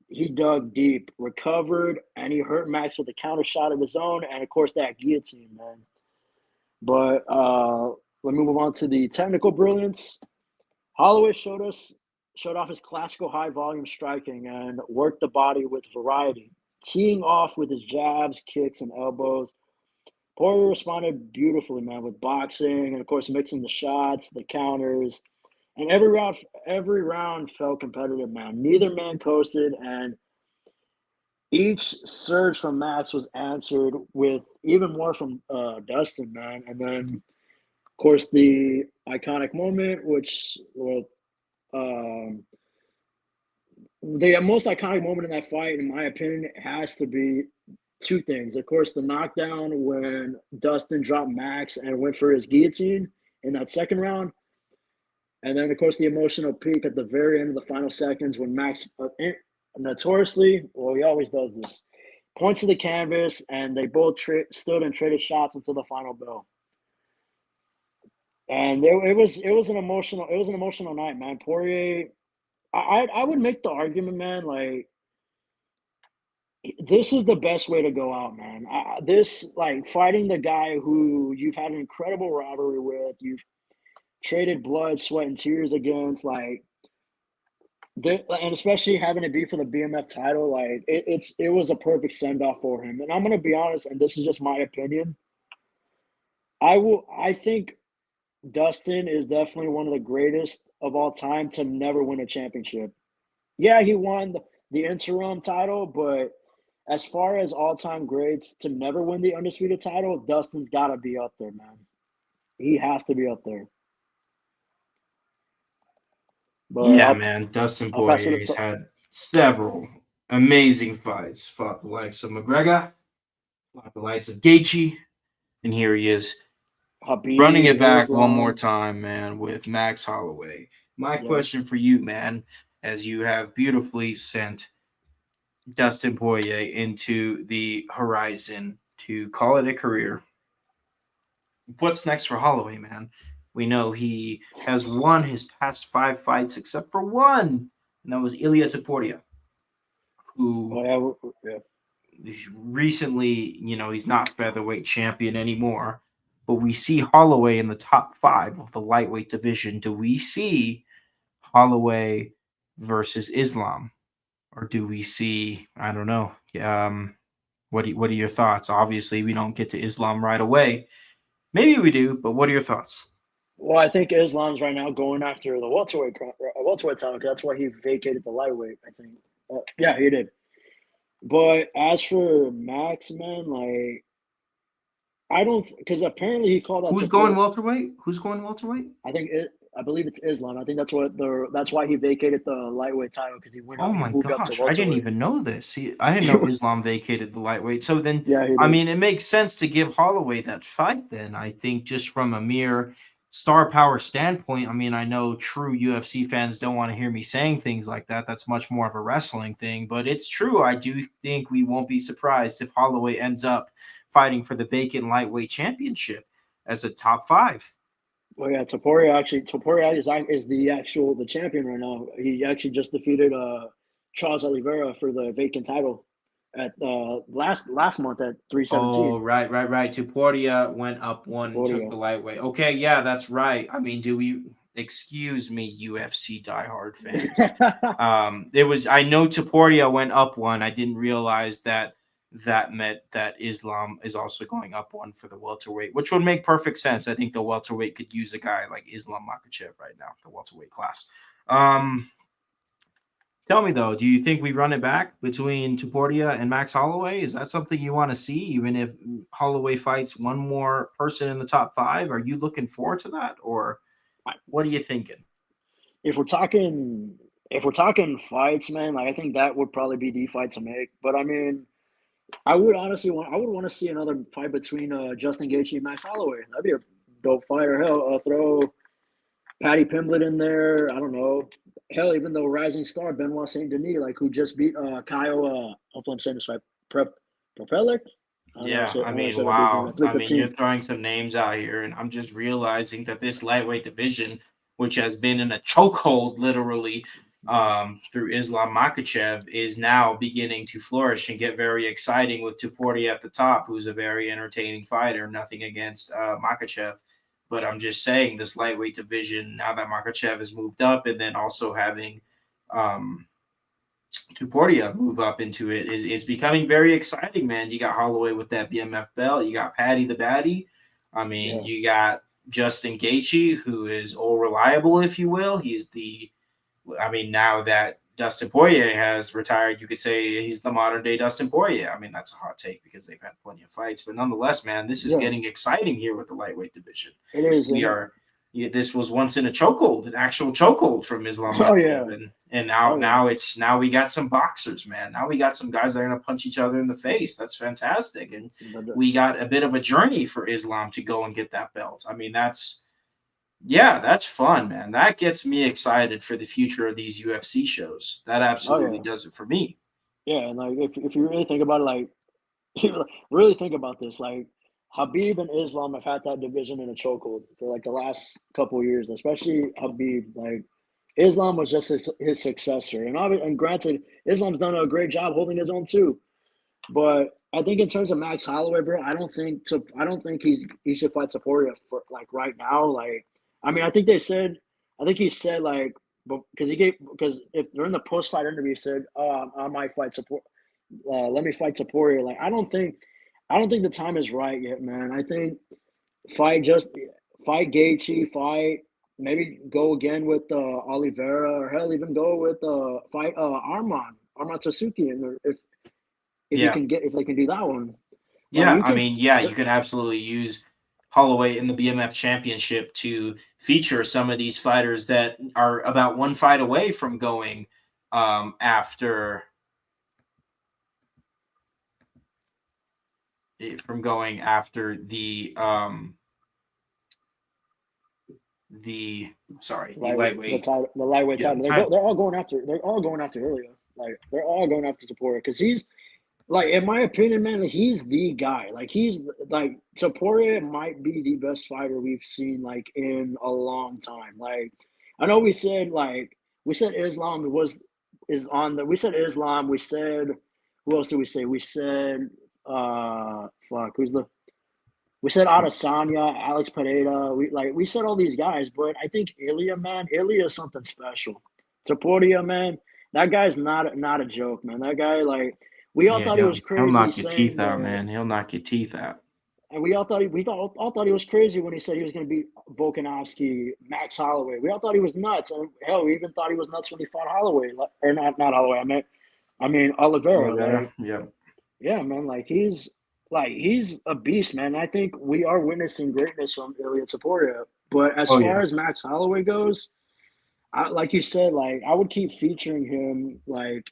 he dug deep, recovered, and he hurt Max with a counter shot of his own, and of course that guillotine, man. But let me move on to the technical brilliance. Holloway showed off his classical high volume striking and worked the body with variety, teeing off with his jabs, kicks, and elbows. Poirier responded beautifully, man, with boxing and of course mixing the shots, the counters, and every round felt competitive, man. Neither man coasted, and each surge from Max was answered with even more from Dustin, man. And then of course, the iconic moment, which well, um, the most iconic moment in that fight, in my opinion, has to be two things. Of course, the knockdown when Dustin dropped Max and went for his guillotine in that second round, and then of course the emotional peak at the very end of the final seconds when Max, notoriously, well, he always does this, points to the canvas, and they both stood and traded shots until the final bell. And it was an emotional night, man. Poirier, I would make the argument, man. Like this is the best way to go out, man. This like fighting the guy who you've had an incredible rivalry with, you've traded blood, sweat, and tears against, like, and especially having it be for the BMF title, like it was a perfect send off for him. And I'm gonna be honest, and this is just my opinion. I think Dustin is definitely one of the greatest of all time to never win a championship. Yeah, he won the interim title, but as far as all time greats to never win the undisputed title, Dustin's got to be up there, man. He has to be up there. But
Yeah, man. Dustin
I'll pass it
Poirier's
to
had several amazing fights. Fought the likes of McGregor, fought the likes of Gaethje, and here he is running
Habib,
it back one more
Islam.
time, man, with Max Holloway. My
Yeah.
question for you, man, as you have beautifully sent Dustin Poirier into the horizon to call it a career, what's next for Holloway, man? We know he has won his past 5 fights except for one, and that was Ilya Taporia, who
Oh yeah. Yeah.
recently, he's not featherweight champion anymore. But we see Holloway in the top 5 of the lightweight division. Do we see Holloway versus Islam, or do we see? I don't know. What are your thoughts? Obviously, we don't get to Islam right away. Maybe we do, but what are your thoughts?
Well, I think Islam's right now going after the welterweight title. 'Cause that's why he vacated the lightweight. I think. Yeah, he did. But as for Max, man, like I don't, because apparently he called out
Who's going
support.
welterweight? Who's going welterweight?
I believe it's Islam. I think that's why he vacated the lightweight title because
Oh
he
my
moved up to
gosh, I didn't
welterweight.
even know this. See, I didn't know Islam vacated the lightweight. So then,
Yeah, he
I
did.
mean, it makes sense to give Holloway that fight then. I think just from a mere star power standpoint, I mean, I know true UFC fans don't want to hear me saying things like that. That's much more of a wrestling thing, but it's true. I do think we won't be surprised if Holloway ends up fighting for the vacant lightweight championship as a top 5.
Well, yeah, Topuria is the champion right now. He actually just defeated Charles Oliveira for the vacant title at last month at
Oh,
317.
right. Tuporia went up one and took
Topuria.
the lightweight. Okay, yeah, that's right. I mean, do we excuse me, UFC diehard fans? It was I know Tuporia went up one. I didn't realize that that meant that Islam is also going up one for the welterweight, which would make perfect sense. I think the welterweight could use a guy like Islam Makachev right now, the welterweight class. Um, Tell me though, do you think we run it back between Tuportia and Max Holloway? Is that something you want to see, even if Holloway fights one more person in the top 5? Are you looking forward to that, or what are you thinking?
if we're talking if we're talking fights, man, like I think that would probably be the fight to make. But I mean, I would want to see another fight between Justin Gaethje and Max Holloway. That'd be a dope fight. Or hell, throw Patty Pimblett in there. I don't know. Hell, even though rising star Benoit Saint Denis, like who just beat Kyle. Hopefully, I'm saying this right. Propeller.
Yeah,
I
I
don't know how to
mean,
say that dude's name.
wow.
At
I mean, you're
315.
throwing some names out here, and I'm just realizing that this lightweight division, which has been in a chokehold literally through Islam Makachev, is now beginning to flourish and get very exciting with Tuporti at the top, who's a very entertaining fighter. Nothing against Makachev, but I'm just saying this lightweight division, now that Makachev has moved up, and then also having um, Tuportia move up into it is becoming very exciting, man. You got Holloway with that BMF belt. You got Patty the Batty. I mean,
Yeah.
you got Justin Gaethje, who is all reliable, if you will. I mean, now that Dustin Poirier has retired, you could say he's the modern day Dustin Poirier. I mean, that's a hot take because they've had plenty of fights, but nonetheless, man, this is
Yeah.
getting exciting here with the lightweight division.
It is.
We
And
are this was once in a chokehold, an actual chokehold from Islam
oh yeah.
Makhachev, and now
Oh yeah.
now we got some boxers, man. Now we got some guys that are gonna punch each other in the face. That's fantastic, and
But,
we got a bit of a journey for Islam to go and get that belt. I mean, that's fun, man. That gets me excited for the future of these UFC shows. That
oh
absolutely
yeah.
does it for me.
Yeah. And like if you really think about it, like really think about this, like Habib and Islam have had that division in a chokehold for like the last couple of years, especially Habib. Like Islam was just his successor, and granted, Islam's done a great job holding his own too. But I think in terms of Max Holloway, bro, I don't think he should fight Taporia for like right now. Like, I mean, I think he said like, because if during the post fight interview, he said, "Oh, I might fight Taporia. Let me fight Taporia." Like, I don't think the time is right yet, man. I think fight just fight Gaethje, fight maybe go again with Oliveira, or hell, even go with fight Arman Tasuki, and if you
Yeah,
can get if they can do that one, like
yeah.
you
I
can.
mean, yeah, you could absolutely use Holloway in the BMF championship to feature some of these fighters that are about one fight away from going after the the
lightweight
lightweight. Yeah, the
title.
title.
They're all going after Ilya. Like they're all going after Topuria because he's like, in my opinion, man, he's the guy. Like he's like Topuria might be the best fighter we've seen like in a long time. Like I know we said Islam was is on the we said Islam. We said who else did we say? We said who's the we said Adesanya, Alex Pereira. We said all these guys, but I think Ilya, man, Ilya is something special. Topuria, man, that guy's not a joke, man. That guy, like, we all
Yeah,
thought he was
he'll
crazy
knock your
saying
teeth out,
that,
man. He'll knock your teeth out.
and all thought he was crazy when he said he was going to beat Volkanovski, Max Holloway. We all thought he was nuts, and hell, we even thought he was nuts when he fought Holloway, or not Holloway. I mean Oliveira.
Oliveira,
Like,
yeah.
yeah, man, he's a beast, man. I think we are witnessing greatness from Ilya Taporia. But as
Oh
far
yeah.
as Max Holloway goes, like you said, like I would keep featuring him, like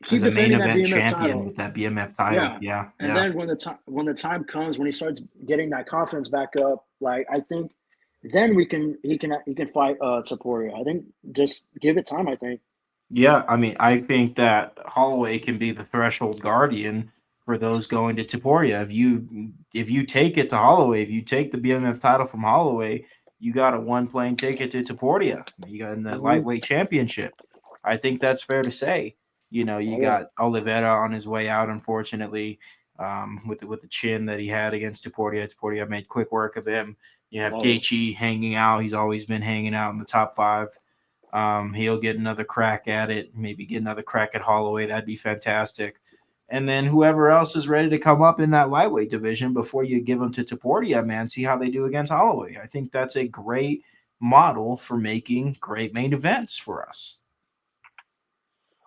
As
keep
a main
defending that
event
BMF
champion
title.
with that BMF title.
Yeah.
Yeah,
And
yeah.
then when the time comes when he starts getting that confidence back up, like I think then he can fight Taporia. I think just give it time, I think.
Yeah, I mean, I think that Holloway can be the threshold guardian for those going to Taporia. If you take it to Holloway, if you take the BMF title from Holloway, you got a one plane ticket to Taporia. You got in the
Mm-hmm.
lightweight championship. I think that's fair to say. You
Oh yeah.
got Oliveira on his way out, unfortunately, with the chin that he had against Taporia. Taporia made quick work of him. You have
Oh
Gaethje hanging out. He's always been hanging out in the top five. He'll get another crack at it, maybe get another crack at Holloway. That'd be fantastic. And then whoever else is ready to come up in that lightweight division before you give them to Taportia, man, see how they do against Holloway. I think that's a great model for making great main events for us.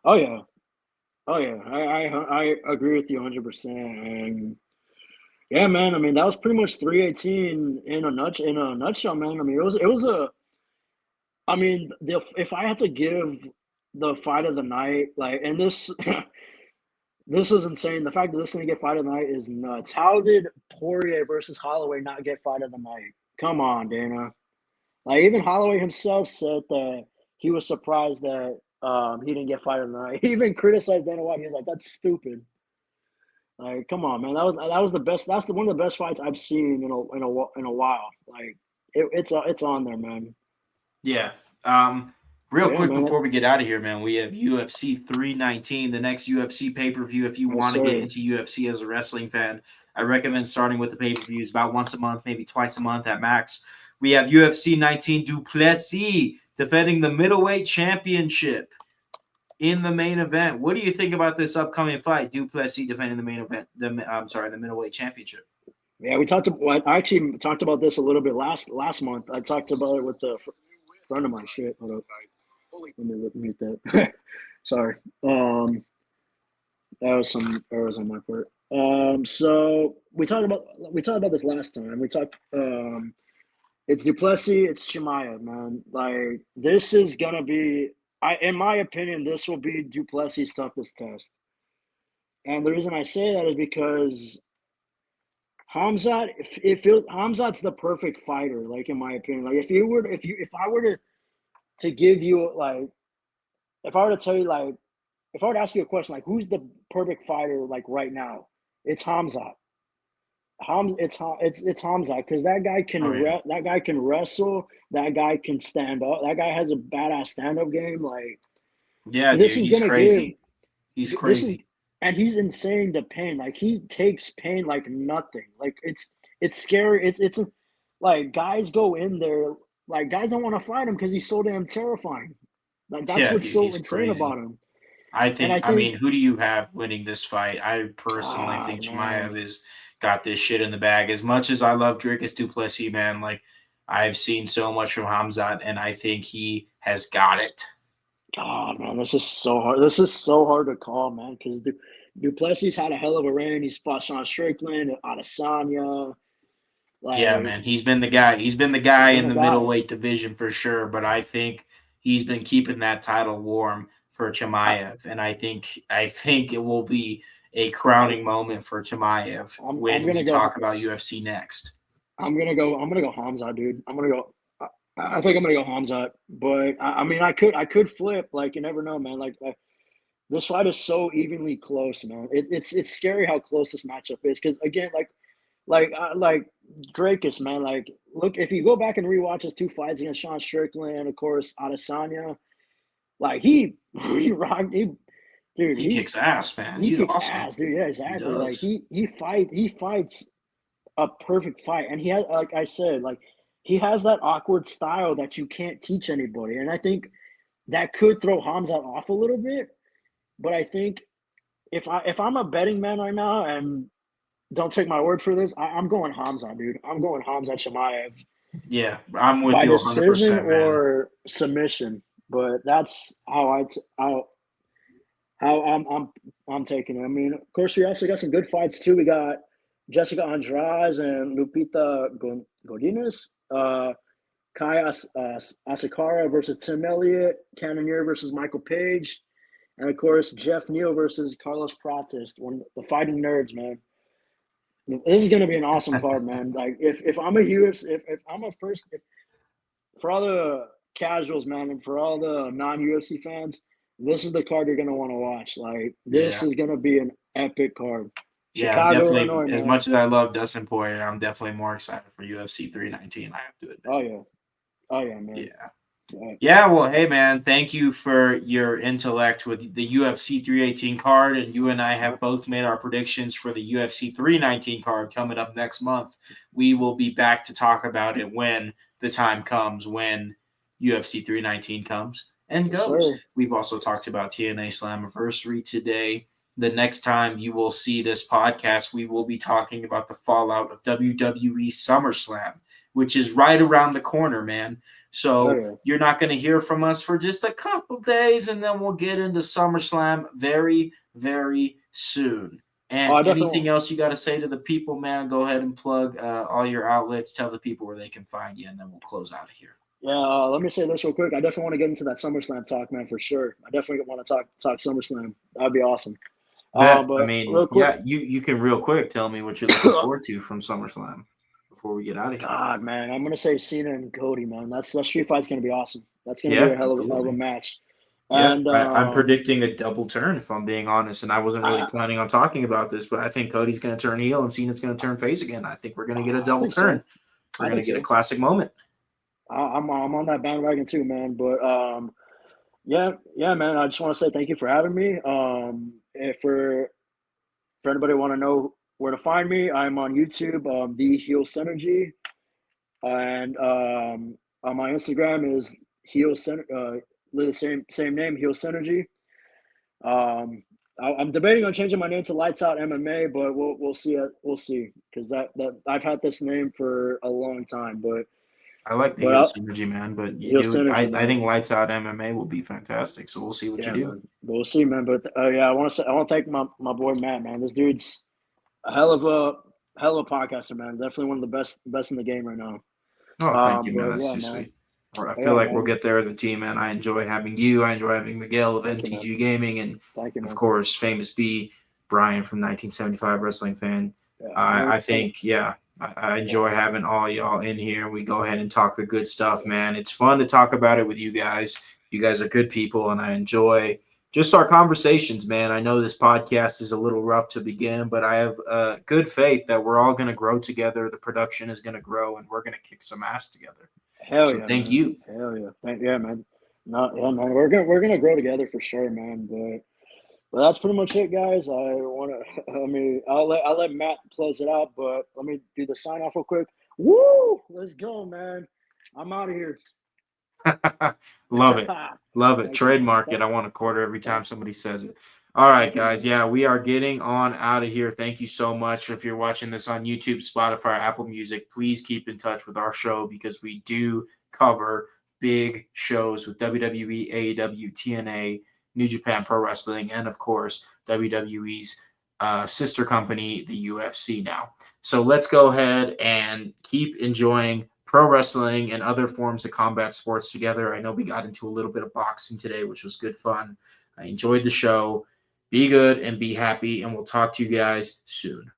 oh yeah. Oh yeah. I agree with you 100%. And yeah, man. I mean, that was pretty much 318 in a nutshell, man. I mean, it was a. I mean, if I had to give the fight of the night, like, and this this is insane. The fact that this didn't get fight of the night is nuts. How did Poirier versus Holloway not get fight of the night? Come on, Dana. Like even Holloway himself said that he was surprised that he didn't get fight of the night. He even criticized Dana White. He was like, "That's stupid." Like, come on, man. That was the best. That's one of the best fights I've seen in a while. Like, it's on there, man.
Yeah.
But
Real
yeah,
quick
man.
before we get out of here, man, we have UFC 319, the next UFC pay per view. If you
Yes,
want to get
sir.
into UFC as a wrestling fan, I recommend starting with the pay per views about once a month, maybe twice a month at max. We have UFC 19 Duplessis defending the middleweight championship in the main event. What do you think about this upcoming fight? Duplessis defending the main event. The middleweight championship.
Yeah, we talked. I actually talked about this a little bit last month. I talked about it with a friend of mine. Shit, hold up. Let me mute that. Sorry. That was some errors on my part. So we talked about this last time. We talked. It's Duplessis. It's Shemaev, man. Like this is gonna be. In my opinion, this will be Duplessis' toughest test. And the reason I say that is because Hamzat, it feels Hamzat's the perfect fighter. Like in my opinion, like if I were to give you like, if I were to tell you like, if I were to ask you a question like, who's the perfect fighter like right now? It's Hamzat. It's Hamzat because
Oh yeah,
that guy can wrestle. That guy can stand up. That guy has a badass stand up game. Like
yeah,
this
dude,
is
he's
gonna give
crazy. He's
this is
crazy.
and he's insane to pain. Like he takes pain like nothing. Like it's scary. It's like guys go in there. Like guys don't want to fight him because he's so damn terrifying. Like that's
Yeah,
what's
dude,
so
he's
insane
crazy.
about him. And I
I
think
mean, who do you have winning this fight? I personally think
God, man.
Chimaev has got this shit in the bag. As much as I love Dricus Duplessis, man, like I've seen so much from Hamzat, and I think he has got it.
God, man, this is so hard. This is so hard to call, man, because Duplessis had a hell of a reign. He's fought Sean Strickland, Adesanya.
Yeah,
Like,
man, he's been the guy. He's been the guy
he's been
in
a
the
guy.
middleweight division for sure. But I think he's been keeping that title warm for
I,
Chimaev, and I think it will be a
I,
crowning moment for Chimaev
I'm
when
gonna
we
go.
talk about UFC next.
I'm gonna go Hamza, dude. I'm gonna go. I think I'm gonna go Hamzat, but I mean, I could flip. Like, you never know, man. Like this fight is so evenly close, man. It's scary how close this matchup is. Because again, like Drakus, man. Like, look, if you go back and rewatch his two fights against Sean Strickland and of course Adesanya, like he rocked, dude,
He kicks ass, man.
he
He's
kicks
awesome.
ass, dude. Yeah,
He
exactly. Like
does.
he fights a perfect fight, and he has, like I said, like he has that awkward style that you can't teach anybody, and I think that could throw Hamzat off a little bit. But I think if I'm a betting man right now, and don't take my word for this, I'm going Hamzat, dude. I'm going Hamzat Shemaev
Yeah, I'm with
by
you
decision
100%, man.
or submission. But that's how I'm taking it. I mean, of course, we also got some good fights too. We got Jessica Andrade and Lupita Godinez, Kai Asakara versus Tim Elliott, Cannonier versus Michael Page, and of course Jeff Neal versus Carlos Pratis, one the fighting nerds, man. This is gonna be an awesome card, man. Like if I'm a UFC, if I'm a first, if, for all the casuals, man, and for all the non UFC fans, this is the card you're gonna want to watch. Like this
Yeah.
is gonna be an epic card.
Yeah,
Chicago,
definitely.
Illinois,
As
man.
much as I love Dustin Poirier, I'm definitely more excited for UFC 319, I have to admit.
Oh yeah, oh yeah, man.
Yeah.
Yeah,
Yeah, well, hey man, thank you for your intellect with the UFC 318 card, and you and I
yeah,
have both made our predictions for the UFC 319 card coming up next month. We will be back to talk about it when the time comes, when UFC 319 comes and
yes,
goes.
sir.
We've also talked about TNA Slammiversary today. The next time you will see this podcast, we will be talking about the fallout of WWE SummerSlam, which is right around the corner, man.
Oh
So
yeah.
you're not going to hear from us for just a couple days, and then we'll get into SummerSlam very, very soon.
Oh,
And
I definitely.
anything else you got to say to the people, man? Go ahead and plug all your outlets. Tell the people where they can find you, and then we'll close out of here.
Yeah, let me say this real quick. I definitely want to get into that SummerSlam talk, man, for sure. I definitely want to talk SummerSlam. That'd be awesome.
Bet. I
But
mean,
real quick,
yeah, you can real quick tell me what you're looking forward to from SummerSlam before we get out of here.
God, man, I'm gonna say Cena and Cody, man. That street fight's gonna be awesome. That's gonna be
Yeah,
a hell of a
absolutely.
match.
Yeah,
And
I'm predicting a double turn if I'm being honest, and I wasn't really
I
planning on talking about this, but I think Cody's going to turn heel and Cena's going to turn face again. I think we're going to get a
I
double
think
turn.
so.
We're
I
going
think
to get a
so.
classic moment.
I'm on that bandwagon too, man. But yeah, man. I just want to say thank you for having me. If for anybody want to know where to find me, I'm on YouTube, the Heelsynergy, and on my Instagram is the same name, Heelsynergy. I'm debating on changing my name to Lights Out MMA, but we'll see it. We'll see because that I've had this name for a long time,
I like the
but
heel synergy, man, but you
Heel
do.
Synergy,
I
man.
think lights out MMA will be fantastic. So we'll see what you
Yeah,
do.
man. But we'll see, man. But yeah, I want to thank my boy Matt, man. This dude's a hell of a podcaster, man. Definitely one of the best in the game right now.
Oh, thank you, man.
But
That's
yeah,
too
man.
sweet. I feel
Yeah,
like we'll
man.
get there as a team, man. I enjoy having you. I enjoy having Miguel of
Thank you, man.
MTG Gaming, and
Thank you,
of
man.
course, famous B, Brian from 1975 Wrestling Fan.
Yeah,
I think, yeah, I
yeah,
enjoy having all y'all in here. We go ahead and talk the good stuff, man. It's fun to talk about it with you guys. You guys are good people, and I enjoy just our conversations, man. I know this podcast is a little rough to begin, but I have good faith that we're all going to grow together. The production is going to grow, and we're going to kick some ass together.
hell
So
yeah,
thank
man.
you.
Hell yeah. Yeah, man. No, yeah, man. We're gonna grow together for sure, man. But that's pretty much it, guys. I want to. I mean, I'll let Matt close it out, but let me do the sign off real quick. Woo! Let's go, man. I'm out of here.
Love it. Love it.
Thank you, man.
Trademark it. I want a quarter every time
Thank,
somebody says it. All right,
thank you,
guys.
man.
Yeah, we are getting on out of here. Thank you so much. If you're watching this on YouTube, Spotify, Apple Music, please keep in touch with our show because we do cover big shows with WWE, AEW, TNA, New Japan Pro Wrestling, and of course, WWE's sister company, the UFC now. So let's go ahead and keep enjoying pro wrestling and other forms of combat sports together. I know we got into a little bit of boxing today, which was good fun. I enjoyed the show. Be good and be happy, and we'll talk to you guys soon.